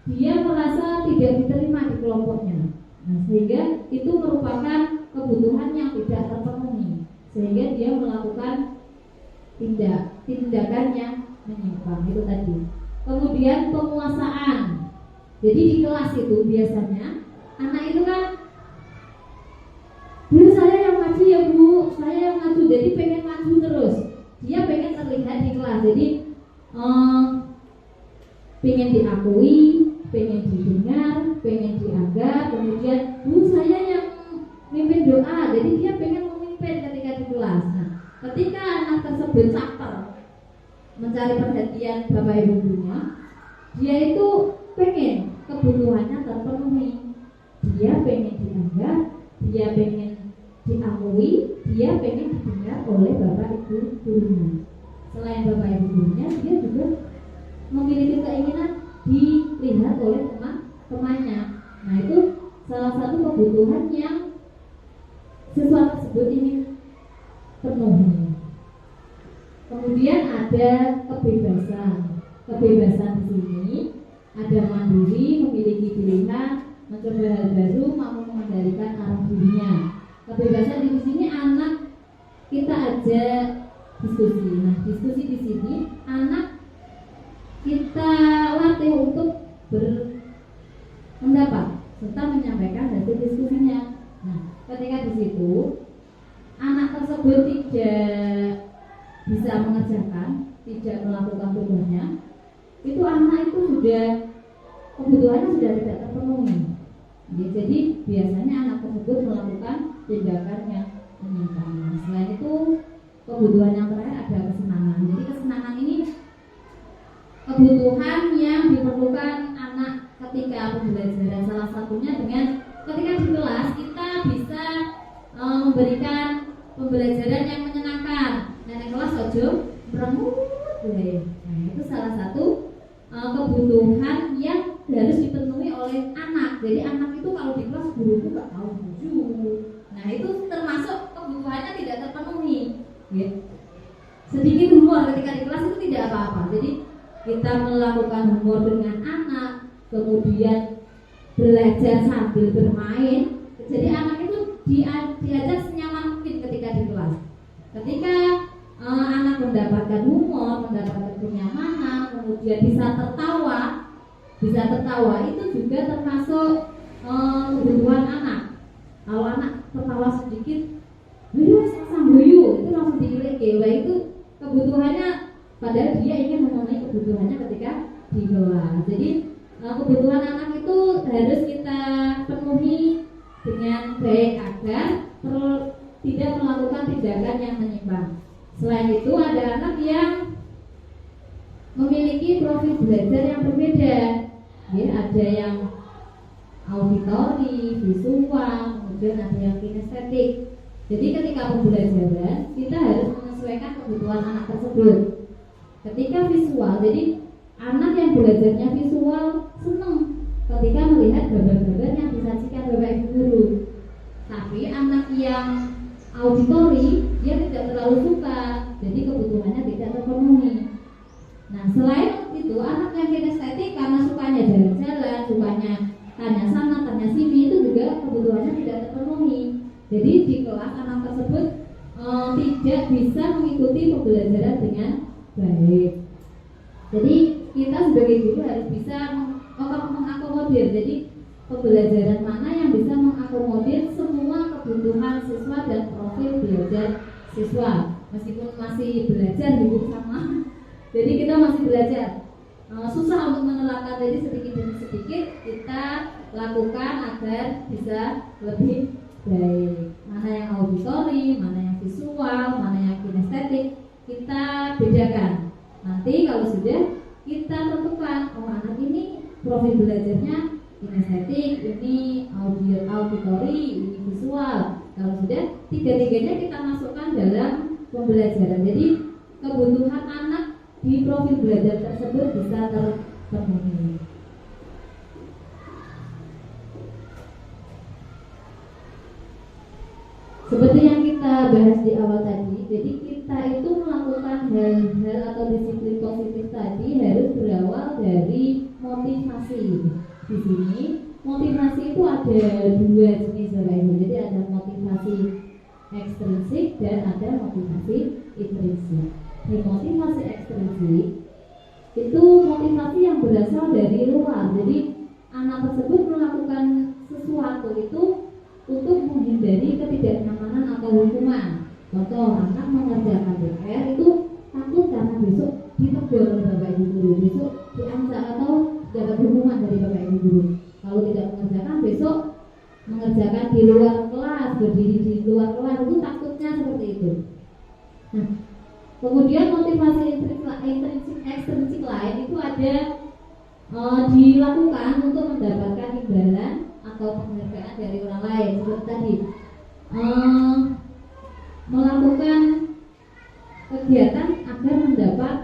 dia merasa tidak diterima di kelompoknya. Nah, sehingga itu merupakan kebutuhan yang tidak terpenuhi, sehingga dia melakukan tindakan yang menyimpang itu tadi. Kemudian penguasaan. Jadi di kelas itu biasanya anak itu kan, Bu, saya yang maju ya Bu, saya yang maju. Jadi pengen maju terus. Dia pengen terlihat di kelas. Jadi pengen diakui, pengen didengar, pengen dianggap. Kemudian, Bu, saya yang mimpin doa. Jadi dia pengen memimpin ketika di kelas. Nah, ketika anak tersebut caper mencari perhatian Bapak Ibu gurunya, dia itu pengen kebutuhannya terpenuhi. Dia pengen dianggap, dia pengen diakui, dia pengen didengar oleh Bapak Ibu gurunya. Selain Bapak Ibu gurunya, dia juga memiliki keinginan dilihat oleh teman-temannya. Nah, itu salah satu kebutuhan yang siswa tersebut ingin penuhi. Kemudian ada kebebasan. Kebebasan di sini ada mandiri, memiliki pilihan, mencoba hal baru, mampu mengendalikan arah dirinya. Kebebasan di sini anak kita ajak diskusi. Nah, diskusi di sini anak kita latih untuk berpendapat serta menyampaikan hasil diskusinya. Nah, ketika di situ anak tersebut tidak bisa mengerjakan, tidak melakukan tugasnya, itu anak itu sudah kebutuhannya sudah tidak terpenuhi. Jadi biasanya anak tersebut melakukan tindakan yang menyimpang. Selain itu, kebutuhan yang terakhir ada kesenangan. Jadi kesenangan ini kebutuhan yang diperlukan anak ketika pembelajaran. Salah satunya dengan ketika di kelas kita bisa memberikan pembelajaran yang menyenangkan. Nenek kelas ojo merengut. Nah, itu salah satu kebutuhan yang harus dipenuhi oleh anak. Jadi anak itu kalau di kelas guru itu gak tahu jujur. Nah, itu termasuk kebutuhannya tidak terpenuhi. Ya. Sedikit humor ketika di kelas itu tidak apa-apa. Jadi kita melakukan humor dengan anak, kemudian belajar sambil bermain. Jadi anak itu diajak senyaman mungkin ketika di kelas. Ketika anak mendapatkan humor, mendapatkan kenyamanan, kemudian bisa tertawa, itu juga termasuk kebutuhan anak. Kalau anak tertawa sedikit, itu langsung diileke. Itu kebutuhannya, padahal dia ingin memenuhi kebutuhannya ketika di kelas. Jadi kebutuhan anak itu harus kita penuhi dengan baik agar tidak melakukan tindakan yang menyimpang. Selain itu ada anak yang memiliki profil belajar yang berbeda. Ya, ada yang auditori, visual, kemudian ada yang kinestetik. Jadi ketika pembelajaran kita harus menyesuaikan kebutuhan anak tersebut. Ketika visual, jadi anak yang belajarnya visual senang ketika gambar-gambar yang disajikan Bapak Ibu guru. Tapi anak yang auditori dia tidak terlalu suka, jadi kebutuhannya tidak terpenuhi. Nah, selain itu anak yang kinestetik karena sukanya jalan-jalan, sukanya tanya sana, tanya sini, itu juga kebutuhannya tidak terpenuhi. Jadi di kelas anak tersebut tidak bisa mengikuti pembelajaran dengan baik. Jadi kita sebagai guru harus bisa mengakomodir. Jadi pembelajaran mana yang bisa mengakomodir semua kebutuhan siswa dan profil belajar siswa. Meskipun masih belajar hidup sama, jadi kita masih belajar. Susah untuk menerapkan, jadi sedikit demi sedikit kita lakukan agar bisa lebih baik. Mana yang auditori, mana yang visual, mana yang kinestetik, kita bedakan. Nanti kalau sudah kita tentukan, oh anak ini profil belajarnya kinestetik, ini auditori, ini visual. Kalau sudah, tiga-tiganya kita masukkan dalam pembelajaran. Jadi kebutuhan anak di profil belajar tersebut bisa terpenuhi. Seperti yang kita bahas di awal tadi, jadi kita itu melakukan hal-hal atau disiplin positif tadi harus berawal dari motivasi. Di sini motivasi itu ada dua jenis Bapak Ibu. Jadi ada motivasi ekstrinsik dan ada motivasi intrinsik. Di motivasi ekstrinsik itu motivasi yang berasal dari luar. Jadi anak tersebut melakukan sesuatu itu untuk menghindari ketidaknyamanan atau hukuman. Contoh, anak mengerjakan PR itu takut karena besok ditegur oleh Bapak Ibu guru, besok diancam atau dapat hukuman dari Bapak Ibu guru. Kalau tidak mengerjakan, besok mengerjakan di luar kelas, berdiri di luar kelas, itu takutnya seperti itu. Nah, kemudian motivasi intrinsik ekstrinsik lain itu ada dilakukan untuk mendapatkan imbalan atau penghargaan dari orang lain. Seperti tadi melakukan kegiatan agar mendapat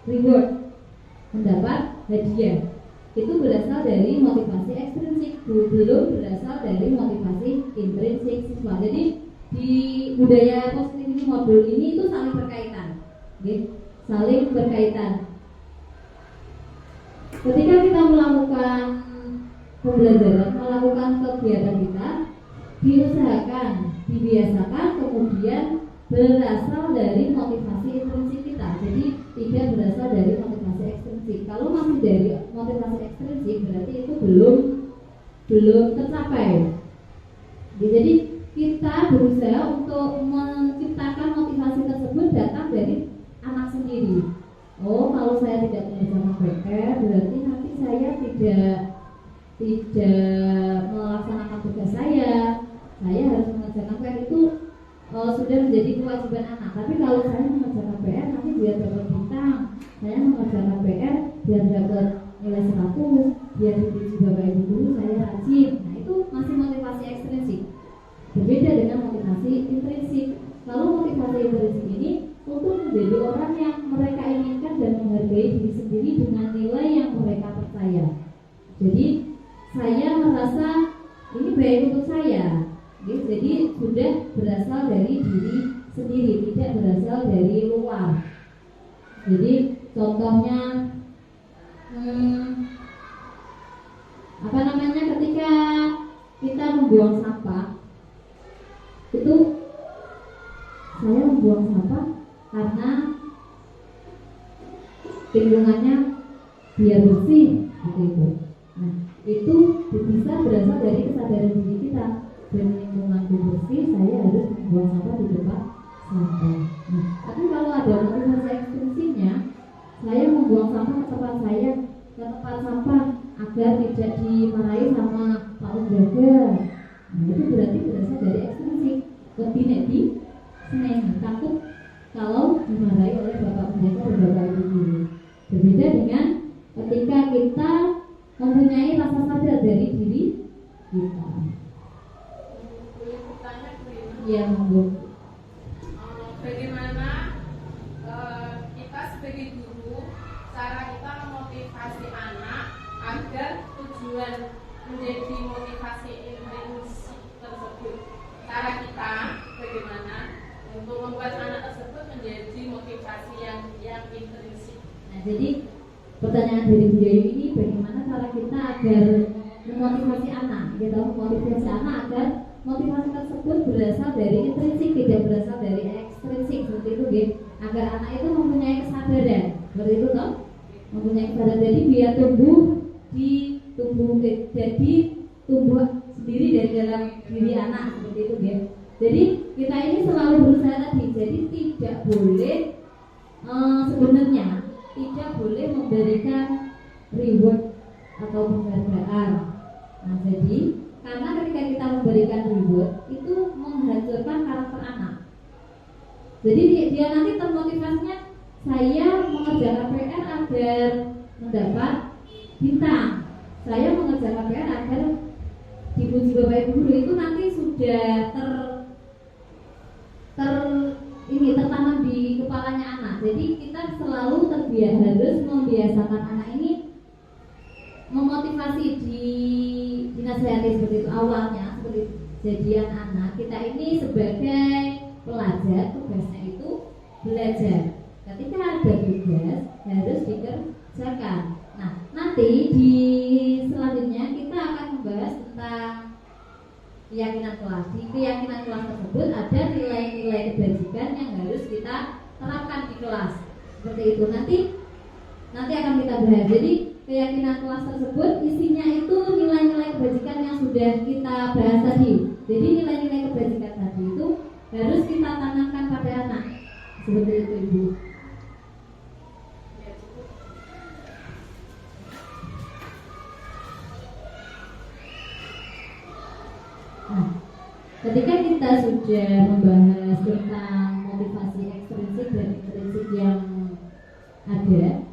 reward, mendapat hadiah. Itu berasal dari motivasi ekstrinsik, belum berasal dari motivasi intrinsik siswa. Jadi di budaya positif ini, modul ini itu saling berkaitan, saling berkaitan. Ketika kita melakukan pembelajaran, melakukan kegiatan kita, diusahakan, dibiasakan, kemudian berasal dari motivasi intrinsik kita. Jadi tidak berasal dari motivasi ekstrinsik. Kalau masih dari motivasi ekstrinsik, berarti itu belum tercapai. Jadi kita berusaha untuk menciptakan motivasi tersebut datang dari anak sendiri. Oh, kalau saya tidak mengerjakan PR, berarti nanti saya tidak melaksanakan tugas saya harus mengerjakan PR. Itu sudah menjadi kewajiban anak. Tapi kalau saya mengerjakan PR nanti biar dapat bintang, saya mengerjakan PR biar dapat nilai 100, biar dipuji Bapak Ibu guru saya rajin. Nah, itu masih motivasi ekstrinsik. Berbeda dengan motivasi intrinsik. Kalau motivasi intrinsik ini untuk menjadi orang yang mereka inginkan dan menghargai diri sendiri dengan nilai yang mereka percaya. Jadi saya merasa ini baik untuk saya. Jadi sudah berasal dari diri sendiri, tidak berasal dari luar. Jadi contohnya ketika kita membuang sampah, itu saya membuang sampah karena lingkungannya biar bersih gitu. Nah, itu bisa berasal dari kesadaran diri kita. Dan lingkunganku bersih, saya harus membuang sampah di tempat sampah. Nah, tapi kalau ada motivasi ekstrinsiknya, saya membuang sampah ke tempat sampah agar tidak dimarahi sama Pak Penjaga. Nah, itu berarti berasal dari ekstrinsik. Lebih di seneng, takut kalau dimarahi oleh Bapak Penjaga dan Bapak Ibu guru. Berbeda dengan ketika kita mempunyai rasa sadar dari diri kita. Ya, monggo. Bagaimana kita sebagai guru, cara kita memotivasi anak agar tujuan menjadi motivasi intrinsik tersebut. Cara kita bagaimana untuk membuat anak tersebut menjadi motivasi yang intrinsik. Nah, jadi pertanyaan dari Bu Yayu ini, bagaimana cara kita agar memotivasi anak, kita memotivasi anak agar motivasi tersebut berasal dari intrinsik, tidak berasal dari ekstrinsik, seperti itu, gitu. Agar anak itu mempunyai kesadaran, seperti itu toh, mempunyai kesadaran. Jadi biar jadi tumbuh sendiri dari dalam diri anak, seperti itu, gitu. Jadi kita ini selalu berusaha tadi, jadi tidak boleh sebenarnya tidak boleh memberikan reward atau penghargaan. Nah, jadi karena ketika kita memberikan reward itu menghancurkan karakter anak. Jadi dia nanti termotivasinya, saya mengerjakan PR agar mendapat bintang, saya mengerjakan PR agar dipuji Bapak Ibu guru, itu nanti sudah tertanam di kepalanya anak. Jadi kita selalu harus membiasakan anak ini memotivasi, dinasihati seperti itu awalnya, seperti itu. Jadi anak kita ini sebagai pelajar tugasnya itu belajar. Ketika ada tugas harus dikerjakan. Nah, nanti di selanjutnya kita akan membahas tentang keyakinan kelas. Di keyakinan kelas tersebut ada nilai-nilai kebajikan yang harus kita terapkan di kelas. Seperti itu nanti akan kita bahas. Jadi keyakinan kelas tersebut isinya itu nilai-nilai kebajikan yang sudah kita bahas tadi. Jadi nilai-nilai kebajikan tadi itu harus kita tanamkan pada anak. Seperti itu, Ibu. Nah, ketika kita sudah membahas tentang motivasi ekstrinsik dan intrinsik yang ada,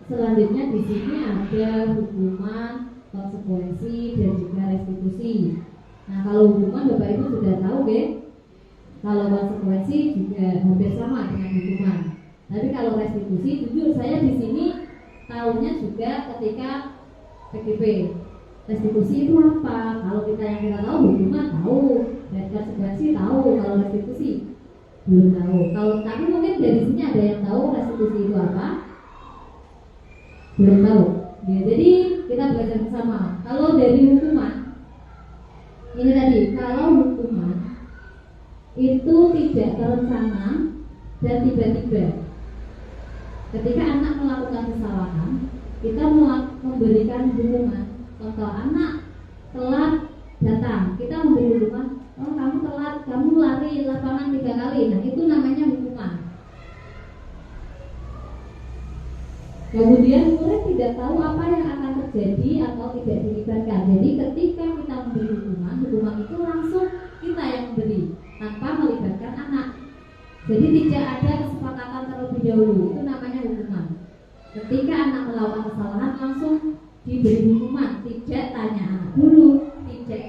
selanjutnya di sini ada hukuman, konsekuensi, dan juga restitusi. Nah, kalau hukuman Bapak Ibu sudah tahu, ya. Kalau konsekuensi juga hampir sama dengan hukuman. Tapi kalau restitusi, jujur saya di sini tahunya juga ketika PGP. Restitusi itu apa? Kalau yang kita tahu hukuman tahu, dan konsekuensi tahu. Kalau restitusi belum tahu. Tapi mungkin dari sini ada yang tahu restitusi itu apa? Belum tahu. Ya, jadi kita belajar bersama. Kalau dari hukuman, ini tadi, kalau hukuman itu tidak terencana dan tiba-tiba. Ketika anak melakukan kesalahan, kita memberikan hukuman. Contoh, anak telat datang, kita memberi hukuman, oh kamu telat, kamu lari lapangan 3 kali. Nah, itu namanya hukuman. Kemudian murid tidak tahu apa yang akan terjadi atau tidak dilibatkan. Jadi ketika kita memberi hukuman itu langsung kita yang memberi tanpa melibatkan anak. Jadi tidak ada kesepakatan terlebih dahulu, itu namanya hukuman. Ketika anak melakukan kesalahan langsung diberi hukuman, tidak tanya anak dulu, tidak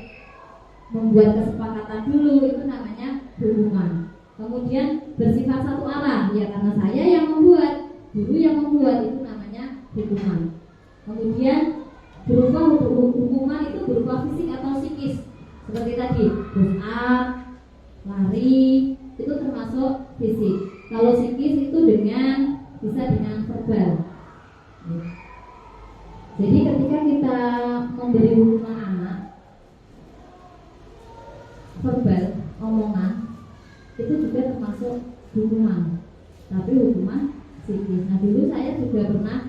membuat kesepakatan dulu, itu namanya hukuman. Kemudian bersifat satu arah, ya karena saya yang membuat, guru yang membuat, itu namanya hukuman. Kemudian berupa hukuman itu berupa fisik atau psikis, seperti tadi push up, lari, itu termasuk fisik. Kalau psikis itu bisa dengan verbal. Jadi ketika kita memberi hukuman anak, verbal, omongan, itu juga termasuk hukuman. Tapi hukuman psikis. Nah, dulu saya juga pernah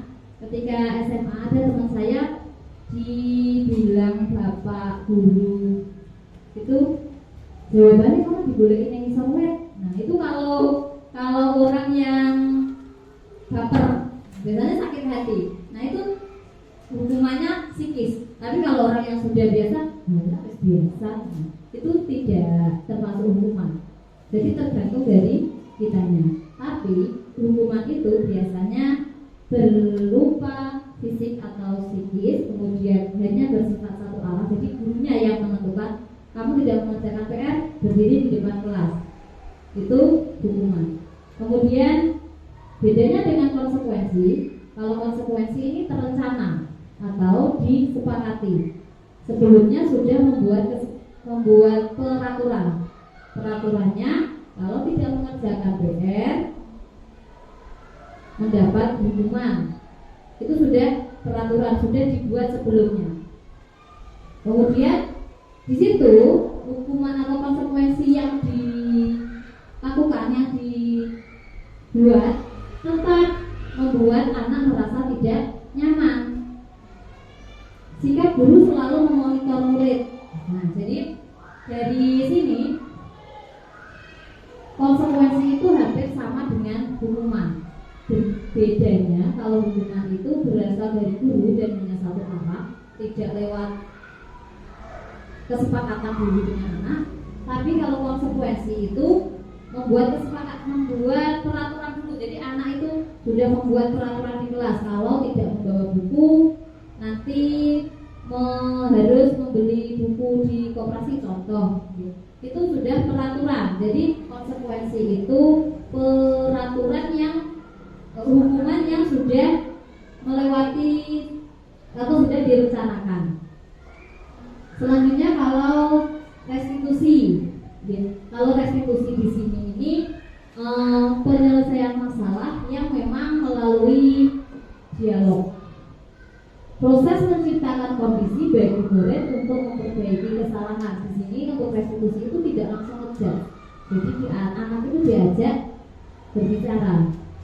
ketika SMA ada teman saya dibilang bapak guru itu jawabannya kamu dibolehin yang isolate. Nah, itu kalau orang yang baper biasanya sakit hati. Nah, itu hukumannya psikis. Tapi kalau orang yang sudah biasa, harus biasa, itu tidak termasuk hukuman. Jadi tergantung dari kitanya. Tapi hukuman itu biasanya berupa fisik atau psikis, kemudian hanya bersifat satu arah. Jadi gurunya yang menentukan, kamu tidak mengerjakan PR, berdiri di depan kelas. Itu hukuman. Kemudian bedanya dengan konsekuensi. Kalau konsekuensi ini terencana atau disepakati. sebelumnya sudah membuat peraturannya kalau tidak mengerjakan PR mendapat hukuman. Itu sudah peraturan, sudah dibuat sebelumnya. Kemudian di situ hukuman atau konsekuensi yang dilakukan, yang dibuat tetap membuat anak merasa tidak nyaman. Jika guru selalu memonitor murid. Nah, jadi dari sini konsekuensi itu hampir sama dengan hukuman. Bedanya kalau hukuman itu berasal dari guru dan hanya satu arah, tidak lewat kesepakatan guru dengan anak. Tapi kalau konsekuensi itu membuat peraturan dulu. Jadi anak itu sudah membuat peraturan di kelas, kalau tidak membawa buku nanti harus membeli buku di koperasi contoh. Itu sudah peraturan. Jadi konsekuensi itu peraturan yang hukuman yang sudah melewati atau sudah direncanakan. Selanjutnya kalau restitusi. Kalau restitusi di sini ini penyelesaian masalah yang memang melalui dialog. Proses menciptakan kondisi bagi murid untuk memperbaiki kesalahan. Di sini untuk restitusi itu tidak langsung ngejar. Jadi anak itu diajak berbicara.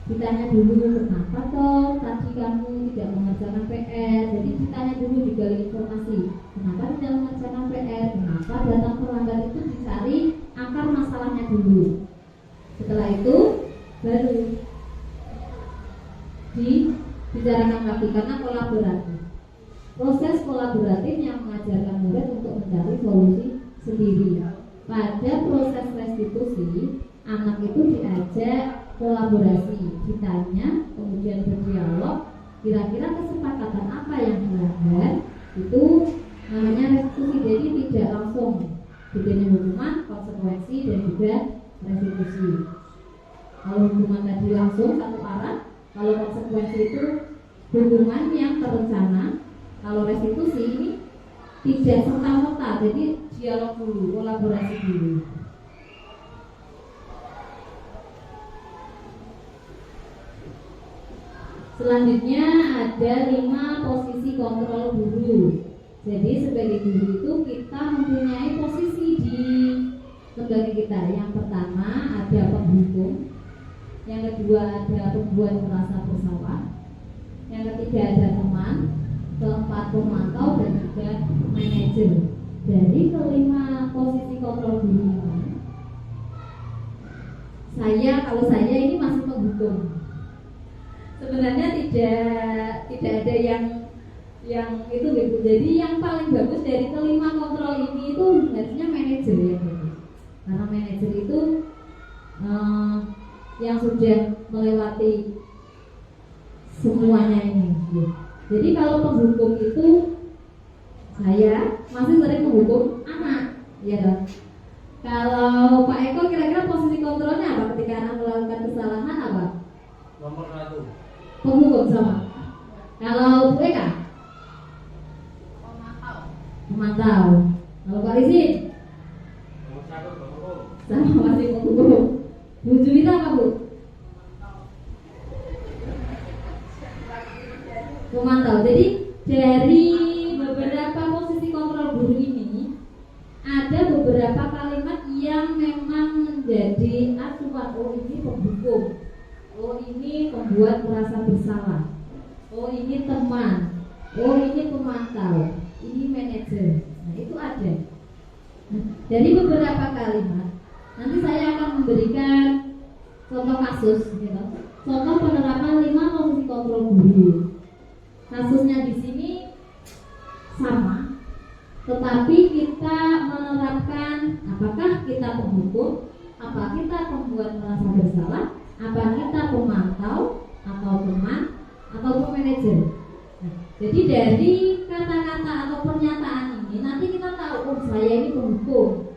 Ditanya dulu, kenapa toh tadi kamu tidak mengerjakan PR. Jadi ditanya dulu, digali informasi. Kenapa tidak mengerjakan PR? Kenapa datang terlambat? Itu dicari akar masalahnya dulu. Setelah itu baru dibicarakan lagi karena kolaborasi. Proses kolaboratif yang mengajarkan murid untuk mencari solusi sendiri. Pada proses restitusi, anak itu diajak kolaborasi, ditanya, kemudian berdialog, kira-kira kesepakatan apa yang dilanggar, itu namanya restitusi. Jadi tidak langsung bedanya hukuman, konsekuensi dan juga restitusi. Kalau hukuman tadi langsung satu arah, kalau konsekuensi itu hukuman yang terencana. Kalau restitusi ini tidak serta-merta, jadi dialog dulu, kolaborasi dulu. Selanjutnya ada 5 posisi kontrol guru. Jadi sebagai guru itu kita mempunyai posisi di lembaga kita. Yang pertama ada penghukum, yang kedua ada pembuat merasa bersalah, yang ketiga ada teman, keempat pemantau, dan juga manajer. Dari kelima posisi kontrol guru ini, kalau saya ini masih penghukum. Sebenarnya tidak ada yang itu gitu. Jadi yang paling bagus dari kelima kontrol ini itu harusnya manajer ya, karena manajer itu yang sudah melewati semuanya ini. Jadi kalau penghukum itu saya masih sering menghukum anak, ya dong. Kalau Pak Eko kira-kira posisi kontrolnya apa ketika anak melakukan kesalahan apa? Nomor 1. Penghukum sama. Kalau Bu Eka? Pemantau. Kalau Pak Rizin? Nomor 1 penghukum. Sama, masih penghukum. Bu Juwita apa Bu? Pemantau. Jadi dari beberapa posisi kontrol guru ini ada beberapa kalimat yang memang menjadi acuan. Oh, ini penghukum. Oh, ini pembuat merasa bersalah. Oh, ini teman. Oh, ini pemantau. Ini manajer. Nah, itu ada. Nah, dari beberapa kalimat nanti saya akan memberikan contoh kasus, gitu. Contoh penerapan 5 posisi kontrol guru. Kasusnya di sini sama, tetapi kita menerapkan apakah kita penghukum, apa kita pembuat merasa bersalah, apa kita pemantau atau teman atau manajer. Nah, jadi dari kata-kata atau pernyataan ini nanti kita tahu, oh saya ini penghukum,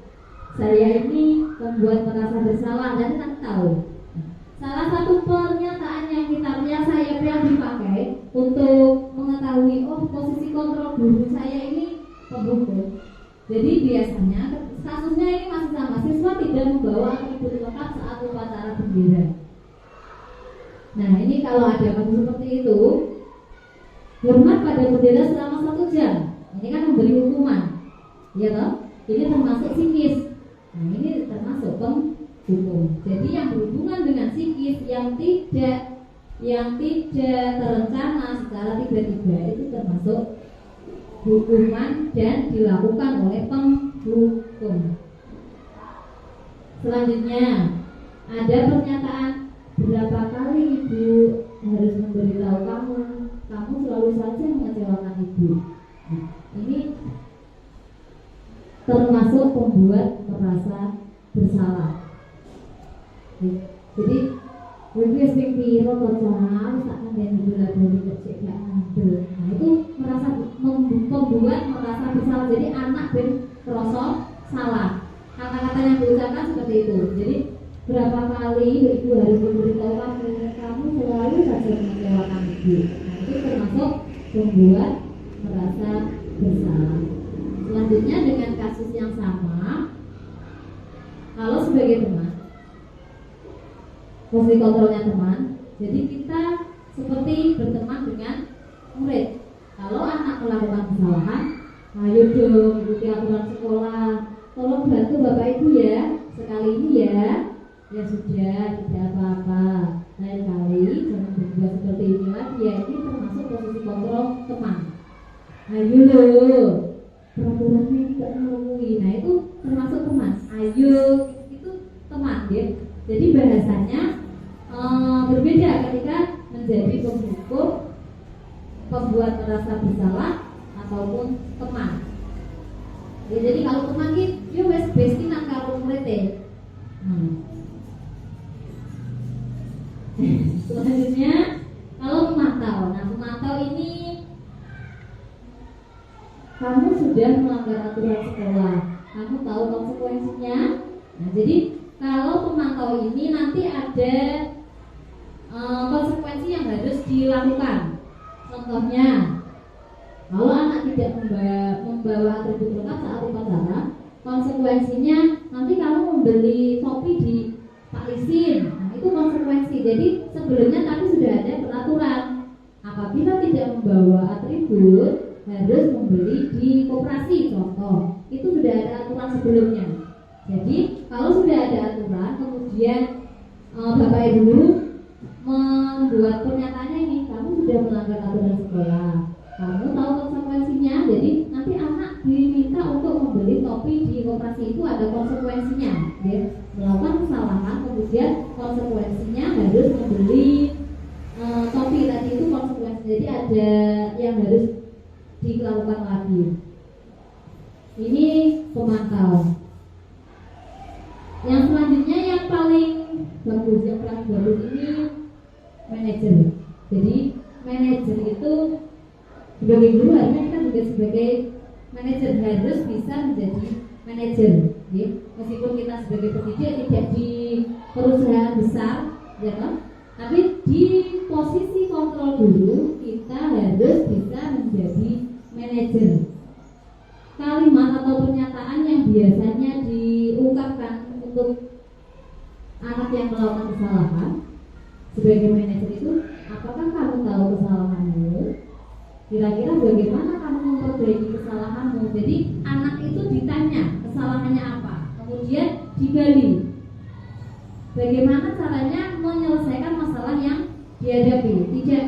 saya ini pembuat merasa bersalah, dan kita tahu. Salah satu pernyataan yang saya yang dipakai untuk mengetahui, oh posisi kontrol guru saya ini penghukum. Jadi biasanya kasusnya ini masih sama, siswa tidak membawa atribut lengkap saat upacara bendera. Nah ini kalau ada kasus seperti itu, hormat pada bendera selama 1 jam. Ini kan memberi hukuman, ya toh? Ini termasuk psikis. Nah ini termasuk penghukum. Jadi yang berhubungan dengan psikis yang tidak terencana secara tiba-tiba itu termasuk hukuman dan dilakukan oleh penghukum. Selanjutnya ada pernyataan, berapa kali ibu harus memberitahu kamu selalu saja mengecewakan ibu. Nah, ini termasuk membuat merasa bersalah. Jadi wis ping piro to Cang, sak ngene bola-bali kecil gak ngandel. Nah itu membuat merasa bersalah. Jadi anak ben krasa salah. Kata-kata yang diucapkan seperti itu. Jadi berapa kali ibu harus memberitahu kamu selalu saja mengecewakan ibu. Nah itu termasuk membuat merasa bersalah. Selanjutnya dengan kasus yang sama, kalau sebagai teman, posisi kontrolnya teman, jadi kita seperti berteman dengan murid. Kalau anak melakukan kesalahan, ayo dong ikuti aturan sekolah, tolong bantu bapak ibu ya, sekali ini ya. Ya sudah, tidak apa-apa. Lain kali jangan berbuat seperti ini lagi ya. Ini termasuk posisi kontrol teman. Ayo loh, peraturannya tidak melalui. Nah itu termasuk teman. Ayo, itu teman ya. Jadi bahasanya berbeda ketika menjadi penghukum, pembuat merasa bersalah ataupun teman. Ya, jadi kalau teman ki, yo wes bestinan karo murid. Selanjutnya kalau memantau. Nah memantau ini kamu sudah melanggar aturan sekolah, kamu tahu konsekuensinya. Nah jadi kalau pemantau ini nanti ada konsekuensi yang harus dilakukan. Contohnya, kalau anak tidak membawa atribut lengkap saat upacara, konsekuensinya nanti kamu membeli topi di Pak Lisin. Nah itu konsekuensi. Jadi sebelumnya tapi sudah ada peraturan. Apabila tidak membawa atribut harus membeli di koperasi. Contoh, itu sudah ada aturan sebelumnya. Jadi kalau sudah ada aturan, kemudian Bapak Ibu membuat pernyataannya ini, kamu sudah melanggar aturan sekolah, kamu tahu konsekuensinya. Jadi nanti anak diminta untuk membeli topi di koperasi, itu ada konsekuensinya. Ya, melakukan kesalahan, kemudian konsekuensinya harus membeli topi tadi, itu konsekuensi. Jadi ada yang harus dilakukan lagi. Ini pemantau. Yang selanjutnya yang paling bagus ini manajer. Jadi manajer itu sebagai guru harusnya kita juga sebagai manajer harus bisa menjadi manajer. Ya. Meskipun kita sebagai pendidik tidak di perusahaan besar, ya kan? Tapi di posisi kontrol guru kita harus bisa menjadi manajer. Kalimat atau pernyataan yang biasanya diungkapkan untuk anak yang melakukan kesalahan sebagai manajer itu, apakah kamu tahu kesalahanmu? Kira-kira bagaimana kamu memperbaiki kesalahanmu? Jadi anak itu ditanya kesalahannya apa, kemudian digali bagaimana caranya menyelesaikan masalah yang dihadapi. Tidak,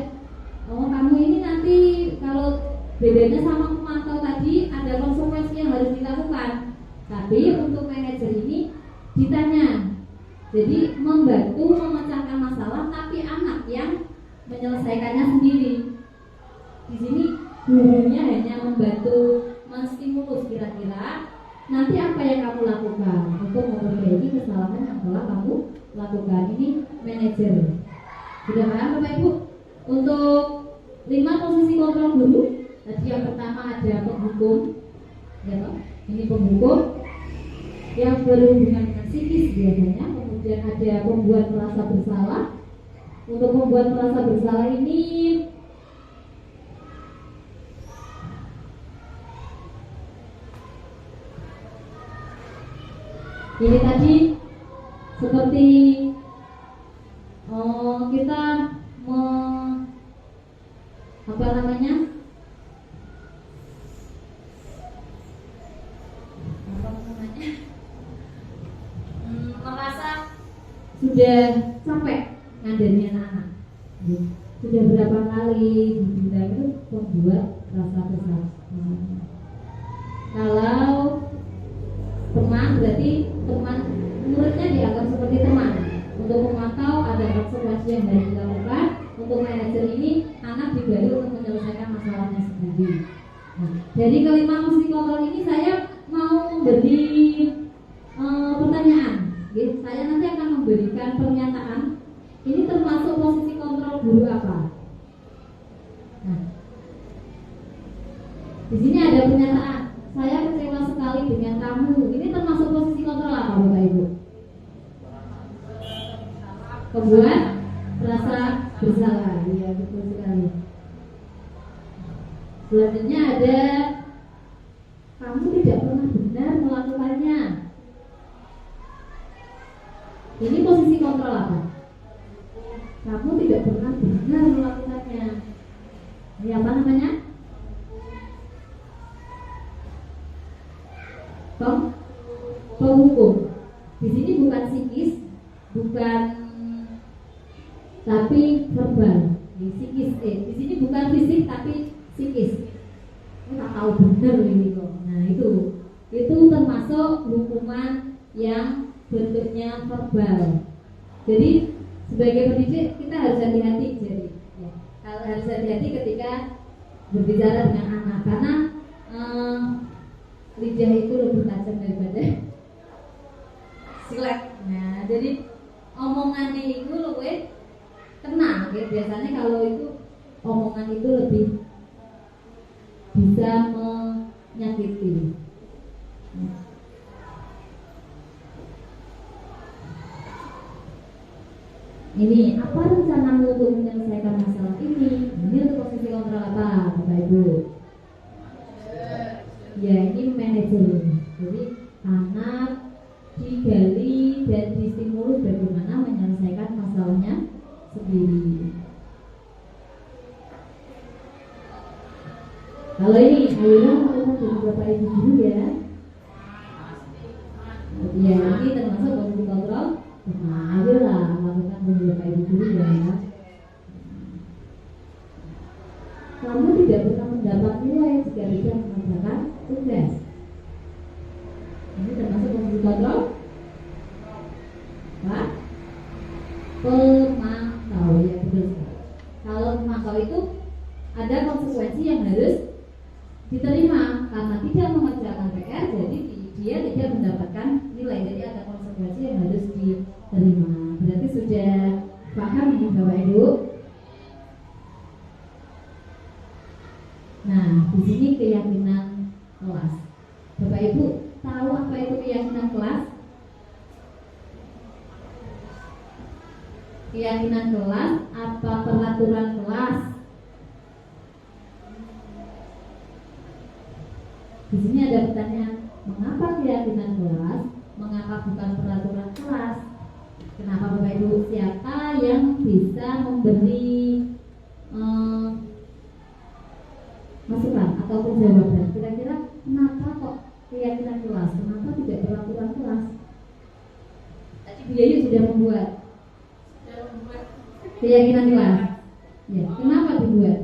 oh kamu ini nanti kalau bedanya sama pemantau tadi ada konsekuensi yang harus dilakukan. Tapi untuk manajer ini ditanya, jadi membantu memecahkan masalah, tapi anak yang menyelesaikannya sendiri. Di sini gurunya hanya membantu menstimulus kira-kira nanti apa yang kamu lakukan untuk memperbaiki kesalahan yang telah kamu lakukan. Ini manajer. Sudah paham Bapak Ibu? Untuk 5 posisi kontrol guru. Tadi yang pertama ada penghukum, ya toh? Ini penghukum yang berhubungan dengan psikis biasanya. Kemudian ada pembuat merasa bersalah. Untuk membuat merasa bersalah ini Ini tadi seperti kita apa namanya? Merasa sudah capek ngandani anak-anak. Sudah berapa kali kita itu membuat rasa kesal. Kalau teman berarti teman muridnya dianggap seperti teman. Untuk memantau ada konsekuensi yang harus dilakukan. Untuk manajer ini anak digali untuk menyelesaikan masalahnya sendiri. Nah, dari kelima musik kontrol ini saya mau memberi pertanyaan. Saya nanti akan memberikan pernyataan. Ini termasuk posisi kontrol guru apa? Nah, di sini ada pernyataan. Saya kecewa sekali dengan kamu. Ini termasuk posisi kontrol apa, Bapak Ibu? Membuat rasa bersalah. Ya, betul sekali. Selanjutnya ada kamu tidak pernah benar melakukannya. Ini posisi kontrol apa? Kamu tidak pernah benar melakukannya. Ini apa namanya? Penghukum. Di sini bukan psikis, bukan tapi verbal. Di psikis, di sini bukan fisik tapi psikis. Nggak tahu benar ini kok. Nah itu termasuk hukuman yang bentuknya verbal. Jadi sebagai pendidik kita harus hati-hati. Jadi ya, harus hati-hati ketika berbicara dengan anak karena lidah itu lebih tajam daripada silet. Nah, jadi omongannya itu lebih kena. Ya. Biasanya kalau itu omongan itu lebih bisa menyakiti. Ini apa rencanamu untuk menyelesaikan masalah ini? Ini untuk posisi kontrol apa, Bapak Ibu? Ya, ini manajer. Jadi anak digali dan distimulus bagaimana menyelesaikan masalahnya sendiri. Kalau ini, ayo kita jadi Bapak Ibu dulu ya. Ya, ini termasuk posisi kontrol. Nah, ayolah lakukan Bapak Ibu dulu ya. Kamu tidak pernah mendapat nilai jika tidak mengerjakan tugas. Ini termasuk posisi kontrol. Pak, pemantau ya betul. Kalau pemantau itu ada konsekuensi yang harus diterima karena tidak mengerjakan PR, jadi dia tidak mendapatkan nilai. Jadi ada konsekuensi yang harus diterima. Berarti sudah paham ini Bapak Ibu? Nah, di sini keyakinan kelas. Bapak Ibu tahu apa itu keyakinan kelas? Keyakinan kelas apa peraturan kelas? Di sini ada pertanyaan, mengapa keyakinan kelas? Mengapa bukan peraturan kelas? Kenapa Bapak Ibu? Siapa yang bisa memberi masukan ataupun jawaban? Kira-kira kenapa kok keyakinan kelas? Kenapa tidak peraturan kelas? Tadi Bu Yayu sudah membuat keyakinan kelas. Ya, kenapa dibuat?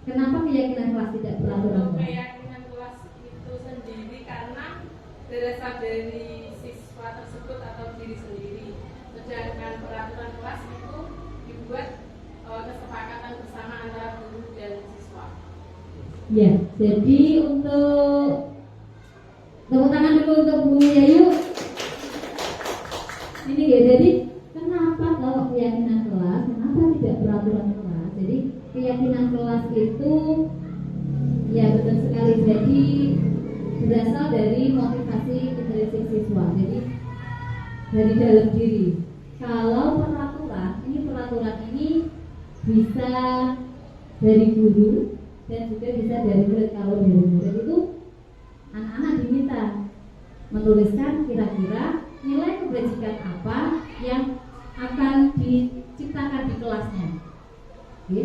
Kenapa keyakinan kelas tidak peraturan kelas? Keyakinan kelas itu sendiri karena berasal dari siswa tersebut atau diri sendiri. Sedangkan peraturan kelas itu dibuat kesepakatan bersama antara guru dan siswa. Ya, jadi untuk tepuk tangan dulu untuk Bu Yayu. Ini ya, jadi kenapa kalau keyakinan kelas, kenapa tidak peraturan kelas? Jadi keyakinan kelas itu ya betul sekali. Jadi berasal dari motivasi intrinsik siswa. Jadi dari dalam diri. Kalau peraturan ini bisa dari guru dan juga bisa dari murid. Kalau dari murid itu anak-anak diminta menuliskan kira-kira nilai kebajikan apa yang akan diciptakan di kelasnya. Oke.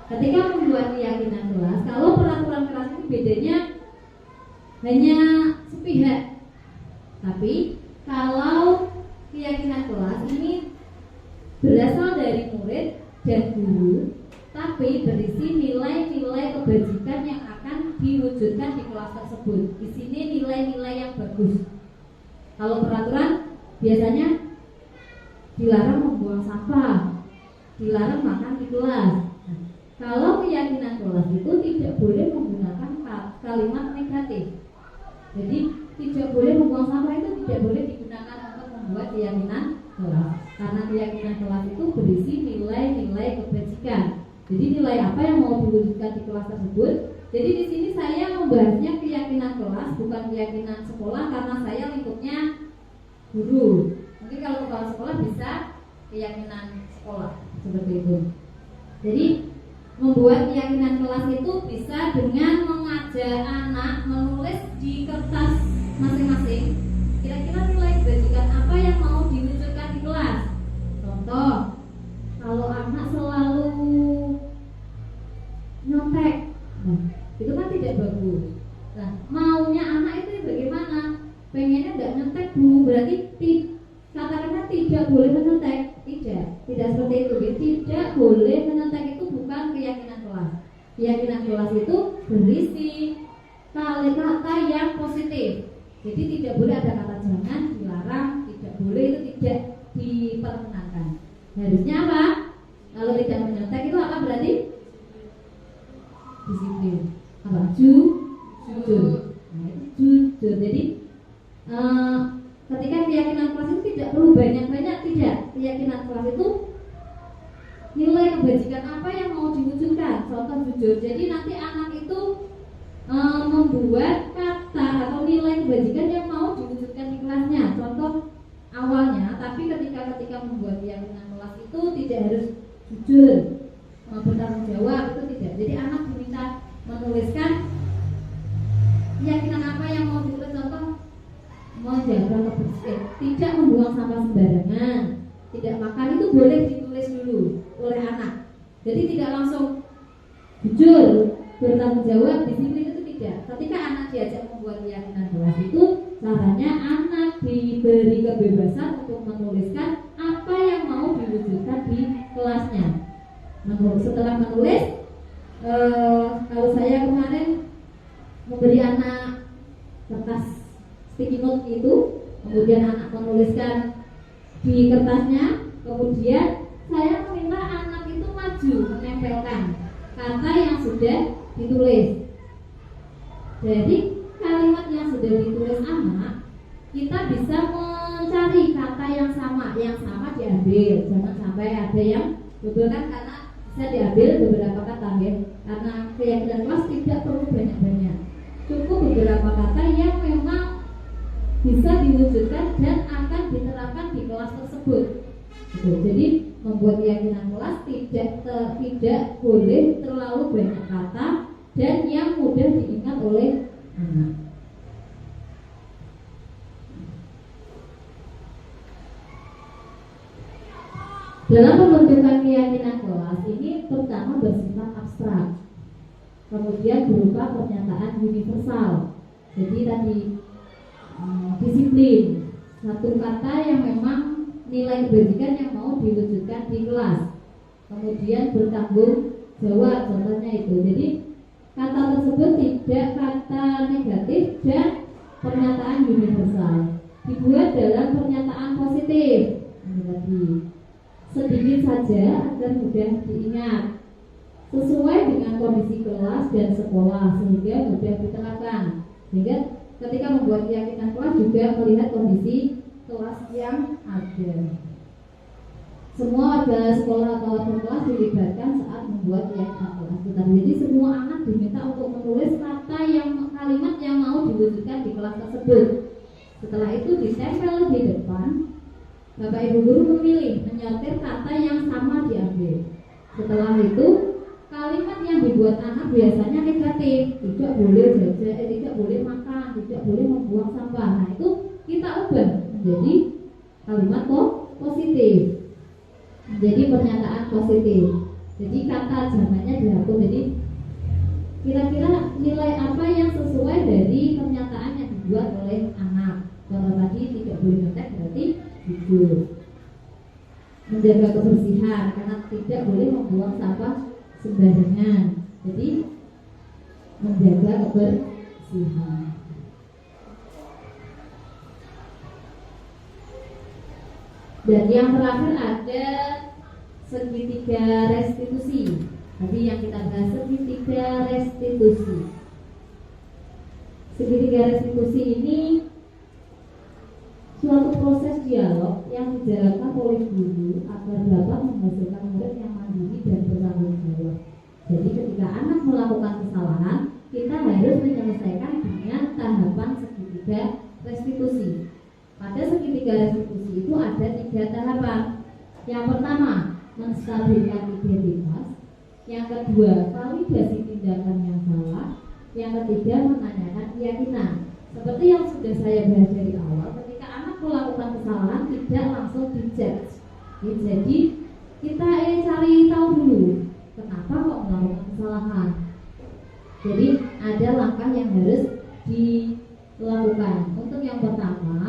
Ketika membuat keyakinan kelas, kalau peraturan kelas itu bedanya hanya sepihak. Tapi kalau keyakinan kelas ini berasal dari murid dan guru, tapi berisi nilai-nilai kebajikan yang akan diwujudkan di kelas tersebut. Di sini nilai-nilai yang bagus. Kalau peraturan biasanya dilarang membuang sampah, dilarang makan di kelas. Nah, kalau keyakinan kelas itu tidak boleh menggunakan kalimat negatif. Jadi tidak boleh membuang sampah itu tidak boleh digunakan untuk membuat keyakinan kelas. Karena keyakinan kelas itu berisi nilai-nilai kebajikan. Jadi nilai apa yang mau diwujudkan di kelas tersebut. Jadi di sini saya membahasnya keyakinan kelas, bukan keyakinan sekolah, karena saya lingkupnya guru. Mungkin kalau kepala sekolah bisa keyakinan sekolah seperti itu. Jadi membuat keyakinan kelas itu bisa dengan mengajak anak menulis di kertas masing-masing kira-kira nilai kebajikan apa yang mau diwujudkan di kelas. Contoh, kalau anak selalu nyontek, itu kan tidak bagus. Nah, maunya anak itu bagaimana? Pengennya nggak nyontek bu, berarti katakanlah tidak boleh menyontek. Tidak seperti itu. Tidak boleh menyontek itu bukan keyakinan kelas. Keyakinan kelas itu berisi kata yang positif. Jadi tidak boleh ada kata jangan, dilarang, tidak boleh, itu tidak diperkenankan. Harusnya apa? Kalau tidak menyontek itu apa berarti? Disiplin. Apa? Jujur. Nah, itu jujur. Jadi ketika keyakinan kelas itu tidak perlu banyak-banyak, tidak. Keyakinan kelas itu nilai kebajikan apa yang mau diwujudkan. Contoh jujur. Jadi nanti anak itu membuat kata atau nilai kebajikan yang mau diwujudkan di kelasnya. Contoh awalnya, tapi ketika membuat keyakinan kelas itu tidak harus jujur, bertanggung jawab, itu tidak. Jadi anak diminta menuliskan keyakinan apa yang mau ditulis. Contoh, menjaga kebersihan, tidak membuang sampah sembarangan, tidak makan, itu boleh ditulis dulu oleh anak. Jadi tidak langsung jujur, bertanggung jawab, disiplin, itu tidak. Ketika anak diajak membuat keyakinan kelas itu, caranya anak diberi kebebasan untuk menuliskan apa yang mau diwujudkan di kelasnya. Setelah menulis, kalau saya kemarin memberi anak kertas sticky note itu, kemudian anak menuliskan di kertasnya, kemudian saya meminta anak itu maju menempelkan kata yang sudah ditulis. Jadi kalimat yang sudah ditulis anak, kita bisa mencari kata yang sama diambil, jangan sampai ada yang double kan, karena bisa diambil beberapa kata ya. Karena keyakinan kelas tidak perlu banyak-banyak, cukup beberapa kata yang memang bisa diwujudkan dan akan diterapkan di kelas tersebut. Jadi membuat keyakinan kelas tidak boleh terlalu banyak kata dan yang mudah diingat oleh anak. Dalam pembentukan keyakinan kelas ini pertama bersifat abstrak, kemudian berupa pernyataan universal. Jadi tadi disiplin, satu kata yang memang nilai kebajikan yang mau diwujudkan di kelas. Kemudian bertanggung jawab, contohnya itu. Jadi kata tersebut tidak kata negatif dan pernyataan universal. Dibuat dalam pernyataan positif. Ini tadi sedikit saja agar mudah diingat, sesuai dengan kondisi kelas dan sekolah sehingga mudah diterapkan. Sehingga ketika membuat keyakinan kelas juga melihat kondisi kelas yang ada. Semua warga sekolah atau warga kelas dilibatkan saat membuat keyakinan kelas. Jadi semua anak diminta untuk menulis kalimat yang mau diwujudkan di kelas tersebut. Setelah itu ditempel di depan. Bapak Ibu guru memilih menyortir kata yang sama diambil. Setelah itu kalimat yang dibuat anak biasanya negatif, tidak boleh jajan, tidak boleh makan, tidak boleh membuang sampah. Nah itu kita ubah menjadi kalimat positif, menjadi pernyataan positif. Jadi kata jamannya dihapus. Jadi kira-kira nilai apa yang sesuai dari pernyataan yang dibuat oleh anak. Kalau tadi tidak boleh ngetek berarti jujur. Menjaga kebersihan karena tidak boleh membuang sampah sembarangan. Jadi menjaga kebersihan. Dan yang terakhir ada segitiga restitusi. Tadi yang kita bahas segitiga restitusi. Segitiga restitusi ini suatu proses dialog yang dijalankan oleh guru agar dapat menghasilkan murid yang mandiri dan bertanggung jawab. Jadi ketika anak melakukan kesalahan, kita harus menyelesaikan dengan tahapan segitiga restitusi. Pada segitiga restitusi itu ada 3 tahapan. Yang pertama, menstabilkan identitas. Yang kedua, validasi tindakan yang salah. Yang ketiga, menanyakan keyakinan. Seperti yang sudah saya bahas dari awal, ketika anak melakukan kesalahan tidak langsung dijudge. Jadi kita cari tahu dulu kenapa kok melakukan kesalahan. Jadi ada langkah yang harus dilakukan. Untuk yang pertama,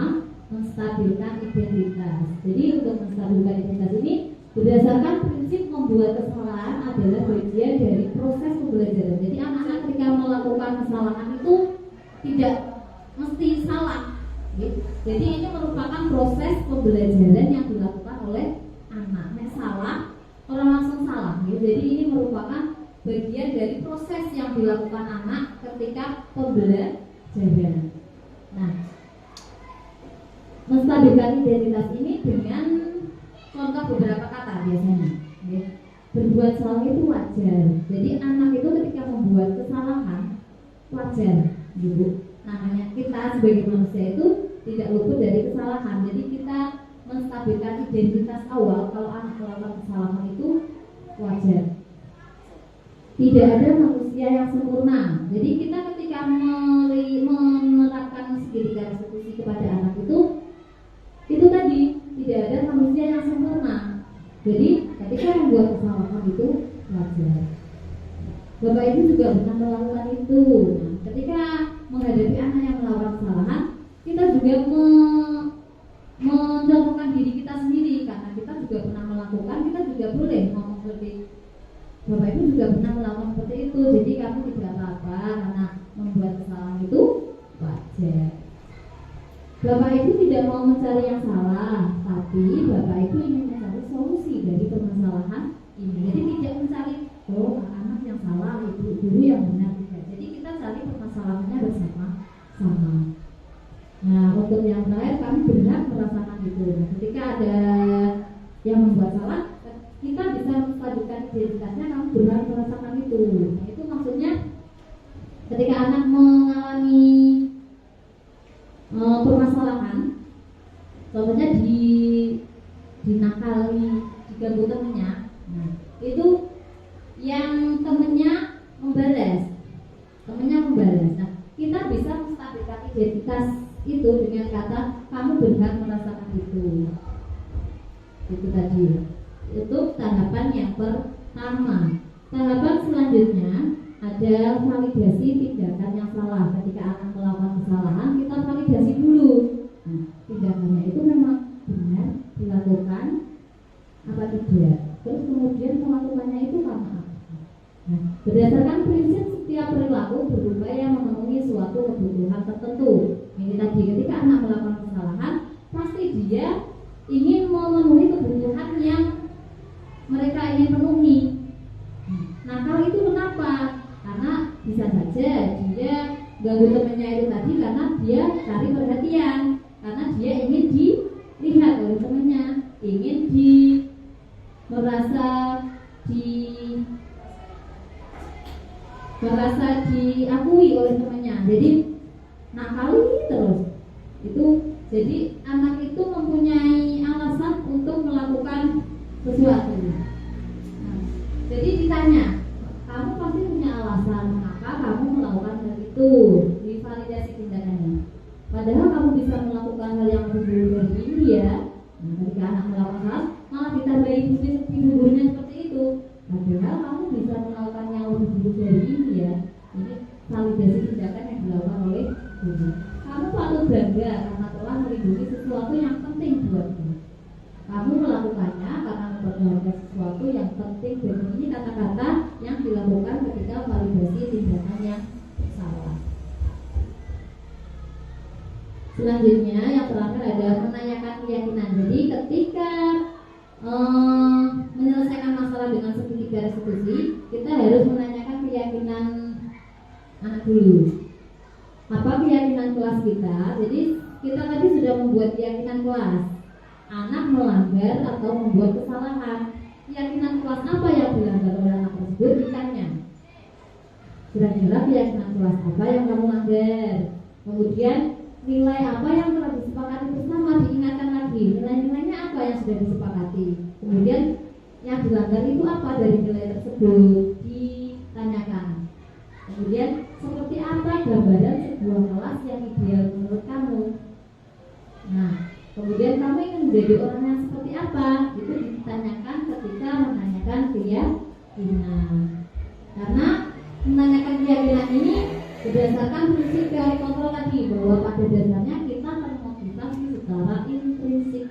menstabilkan identitas. Jadi untuk menstabilkan identitas ini berdasarkan prinsip membuat kesalahan adalah bagian dari proses pembelajaran. Jadi anak-anak ketika melakukan kesalahan itu tidak mesti salah. Jadi ini merupakan proses pembelajaran yang dilakukan oleh anak. Nek salah, orang langsung salah. Jadi ini merupakan bagian dari proses yang dilakukan anak ketika pembelajaran. Nah, menstabilkan identitas ini dengan contoh beberapa kata biasanya. Berbuat salah itu wajar. Jadi anak itu ketika membuat kesalahan wajar, gitu. Namanya kita sebagai manusia itu tidak luput dari kesalahan. Jadi kita menstabilkan identitas awal kalau anak melakukan kesalahan itu wajar. Tidak ada manusia yang sempurna. Jadi kita ketika menerapkan segitiga restitusi kepada anak itu tadi tidak ada manusia yang sempurna. Jadi ketika membuat kesalahan itu wajar. Bapak Ibu juga pernah melakukan itu. Nah, ketika menghadapi anak yang melakukan kesalahan, kita juga mencontohkan diri kita sendiri karena kita juga pernah melakukan. Kita juga boleh ngomong seperti Bapak Ibu juga pernah melakukan seperti itu. Jadi kamu tidak apa-apa karena membuat kesalahan itu wajar. Bapak Ibu tidak mau mencari yang salah, tapi Bapak Ibu ingin mencari solusi dari permasalahan ini. Jadi tidak mencari anak yang salah, ibu guru yang benar, tidak. Jadi kita cari permasalahannya bersama-sama. Nah, untuk yang terakhir kami benar merasakan itu. Nah, ketika ada yang membuat salah, kita bisa menstabilkan identitasnya. Kamu benar merasakan itu. Nah, itu maksudnya ketika anak mengalami permasalahan, contohnya dinakali, diganggu temennya, nah, itu yang temennya membalas. Nah, kita bisa menstabilkan identitas itu dengan kata kamu benar merasakan itu. Itu tadi. Itu tahapan yang pertama. Tahapan selanjutnya ada validasi tindakan yang salah. Ketika anak melakukan kesalahan, kita validasi dulu. Nah, tindakannya itu memang benar dilakukan apa tidak. Terus kemudian melakukannya itu karena apa? Nah, berdasarkan prinsip setiap perilaku berupaya memenuhi suatu kebutuhan tertentu. Ini tadi ketika anak melakukan kesalahan, pasti dia ingin memenuhi kebutuhan yang mereka ingin penuhi. Nakal itu kenapa? Karena bisa saja dia ganggu temannya itu tadi karena dia cari perhatian, karena dia ingin dilihat oleh temannya, ingin merasa diakui oleh temannya. Jadi nakal terus itu. Jadi anak itu mempunyai alasan untuk melakukan sesuatu. Nah, jadi ditanya, kamu pasti punya alasan mengapa kamu melakukan hal itu, divalidasi tindakannya. bisa melakukan hal yang lebih dulu dari ini ya. Nah, ketika anak melakukan hal, malah ditambahin di gurunya seperti itu. Padahal kamu bisa melakukan yang lebih dulu dari ini ya. Ini validasi tindakan yang dilakukan oleh guru. Kamu patut bangga karena telah melindungi sesuatu yang penting buatmu. Kamu melakukannya karena mempertahankan sesuatu yang penting dan ini kata-kata yang dilakukan ketika validasi tindakan yang salah. Selanjutnya yang terakhir adalah menanyakan keyakinan. Jadi ketika menyelesaikan masalah dengan segitiga restitusi, kita harus menanyakan keyakinan anak dulu. Apa keyakinan kelas kita? Jadi kita tadi sudah membuat keyakinan kelas. Anak melanggar atau membuat kesalahan. Keyakinan kelas apa yang dilanggar oleh anak tersebut? Ditanya. Kira-kira keyakinan kelas apa yang kamu langgar? Kemudian nilai apa yang telah disepakati bersama, diingatkan lagi. Nilai-nilainya apa yang sudah disepakati? Kemudian yang dilanggar itu apa dari nilai tersebut? Ditanyakan. Kemudian seperti apa gambaran sebuah kelas yang ideal menurut kamu? Nah, kemudian kamu ingin menjadi orang yang seperti apa? Itu ditanyakan ketika menanyakan keyakinan. Karena menanyakan keyakinan ini berdasarkan prinsip teori kontrol tadi, bahwa pada dasarnya kita termotivasi secara intrinsik.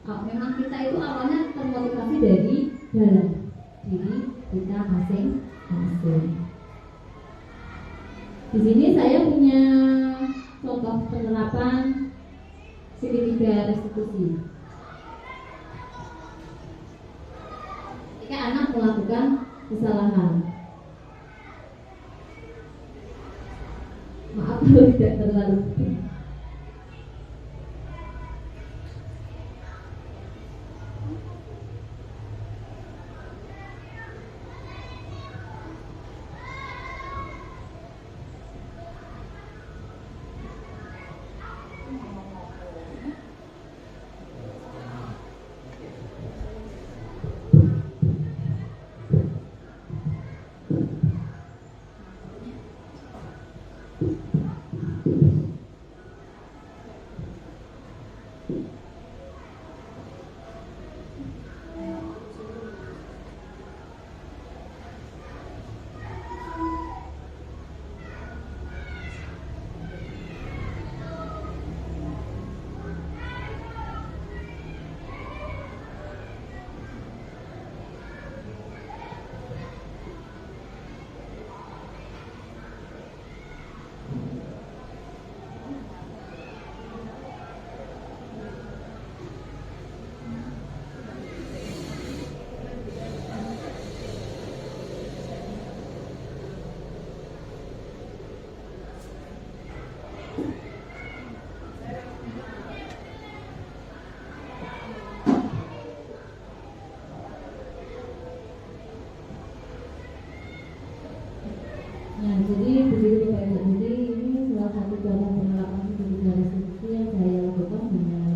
Memang kita itu awalnya termotivasi dari dalam diri kita masing-masing. Di sini saya punya contoh penerapan segitiga restitusi. Ketika anak melakukan kesalahan, maaf kalau tidak terlalu jadi begitu Bapak Ibu. Jadi ini salah satu contoh penerapan segitiga restitusi yang saya lakukan dengan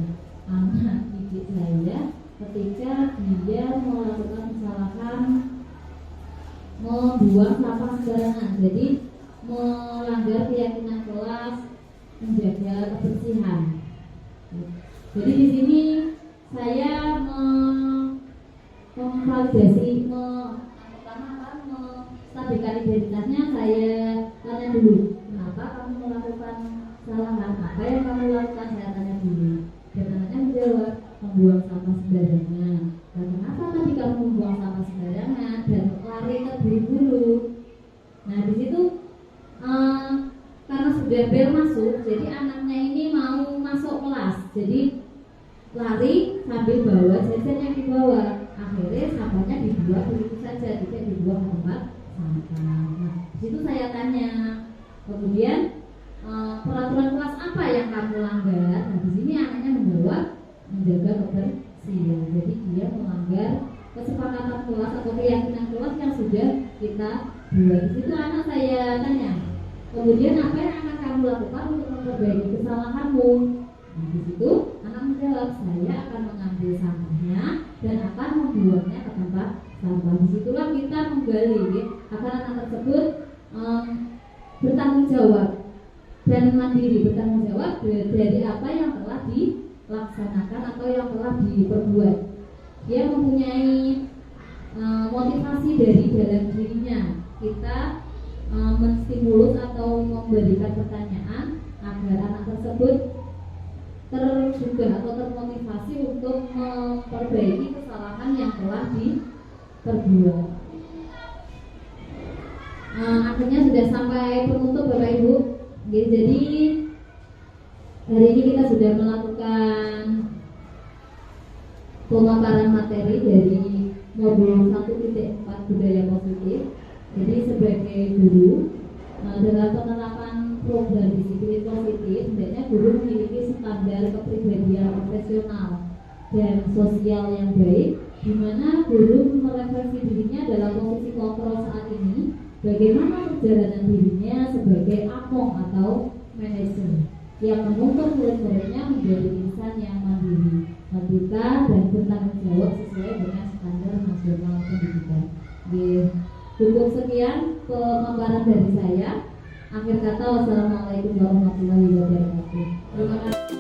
anak didik saya ketika dia melakukan kesalahan membuang sampah sembarangan. Jadi melanggar keyakinan kelas menjaga kebersihan. Jadi di sini saya memvalidasi stabilkan identitasnya. Saya tanya dulu, kenapa kamu melakukan kesalahan? Apa yang kamu lakukan? Saya tanya dulu. Dan anaknya menjawab, membuang sampah sembarangan. Dan kenapa tadi kamu membuang sampah sembarangan dan lari ke buru-buru? Nah di situ karena sudah bel masuk, jadi anaknya ini mau masuk kelas. Jadi lari sambil bawa jajan yang dibawa. Akhirnya sampahnya dibuang begitu saja, tidak dibuang ke tempat sampah. Nah, situ saya tanya, kemudian peraturan kelas apa yang kamu langgar? Nah, di sini anaknya menjawab menjaga kebersihan. Jadi dia melanggar kesepakatan kelas atau keyakinan kelas yang sudah kita buat. Di situ anak saya tanya, kemudian apa yang akan kamu lakukan untuk memperbaiki kesalahanmu? Nah, di situ anak menjawab, saya akan mengambil sampahnya dan akan membuangnya ke tempat sampah. Disitulah kita menggali agar anak tersebut bertanggung jawab dan mandiri, bertanggung jawab dari apa yang telah dilaksanakan atau yang telah diperbuat. Dia mempunyai motivasi dari dalam dirinya. Kita menstimulus atau memberikan pertanyaan agar anak tersebut tergugah atau termotivasi untuk memperbaiki kesalahan yang telah diperbuat. Akhirnya sudah sampai penutup Bapak Ibu. Jadi hari ini kita sudah melakukan pemaparan materi dari modul 1.4 budaya positif. Jadi sebagai guru dalam penerapan program disiplin positif, sebenarnya guru memiliki standar kepribadian profesional dan sosial yang baik, di mana guru merefleksi dirinya dalam posisi kontrol saat ini, bagaimana perjalanan dirinya sebagai among atau manajer yang menuntut murid-muridnya menjadi insan yang mandiri, merdeka dan bertanggung jawab sesuai dengan standar nasional pendidikan. Cukup sekian pemaparan dari saya. Akhir kata, wassalamualaikum warahmatullahi wabarakatuh. Terima kasih.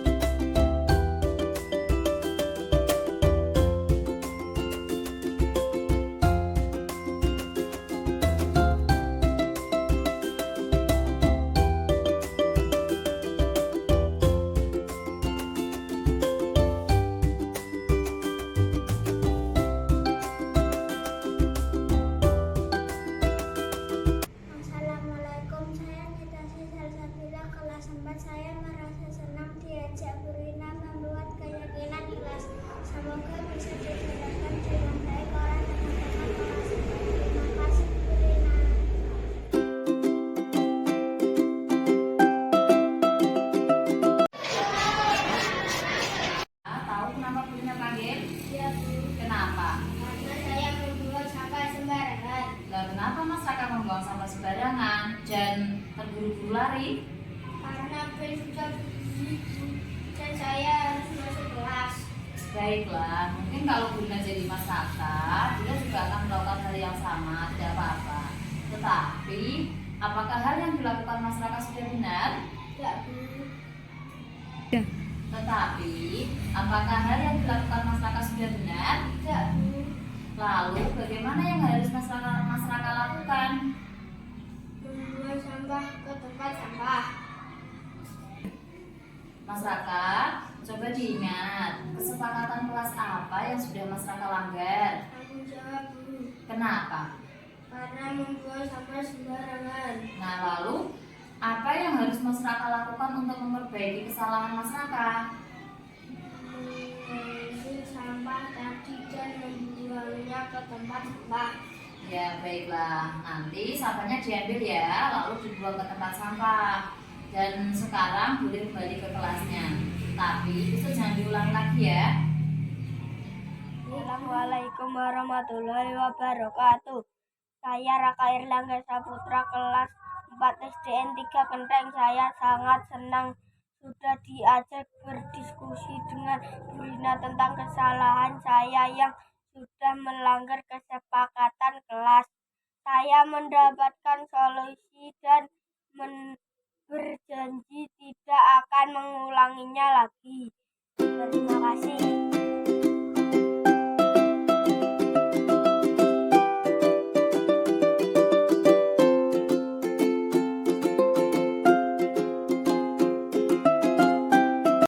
Assalamualaikum, saya Nitasi Salsabila kelas 4. Saya merasa senang diajak Bu Rina membuat keyakinan ikhlas. Semoga bisa dijalankan dengan baik oleh teman-teman kelas 4. Terima kasih Bu Rina. Tahu kenapa punya kaget? Ya Bu, Kenapa? karena saya membuat sampah sembarangan. Lah kenapa Mas Raka membuang sampah sembarangan dan terburu-buru lari? Karena bel sudah bunyi Bu, dan saya harus masuk kelas. Baiklah, mungkin kalau Bunda jadi Mas Raka, dia juga akan melakukan hal yang sama, tidak apa-apa. Tetapi, apakah hal yang dilakukan Mas Raka sudah benar? Ya Bu, Tetapi, apakah hal yang dilakukan Mas Raka sudah benar? ya Bu, Lalu, bagaimana yang harus Mas Raka lakukan? membuang sampah ke tempat sampah. Mas Raka, coba diingat, kesepakatan kelas apa yang sudah Mas Raka langgar? Tanggung jawab Bu, Kenapa? karena membuang sampah sembarangan. Nah lalu, apa yang harus Mas Raka lakukan untuk memperbaiki kesalahan Mas Raka? Mengambil sampah tadi dan membuangnya ke tempat sampah. Ya baiklah, nanti sampahnya diambil ya, lalu dibuang ke tempat sampah. Dan sekarang boleh kembali ke kelasnya. Tapi itu jangan diulangi lagi ya. Assalamualaikum warahmatullahi wabarakatuh. Saya Raka Irlangga Saputra kelas 4 SDN 3 Kenteng. Saya sangat senang sudah diajak berdiskusi dengan Bu Rina tentang kesalahan saya yang sudah melanggar kesepakatan kelas. Saya mendapatkan solusi dan berjanji tidak akan mengulanginya lagi. Terima kasih.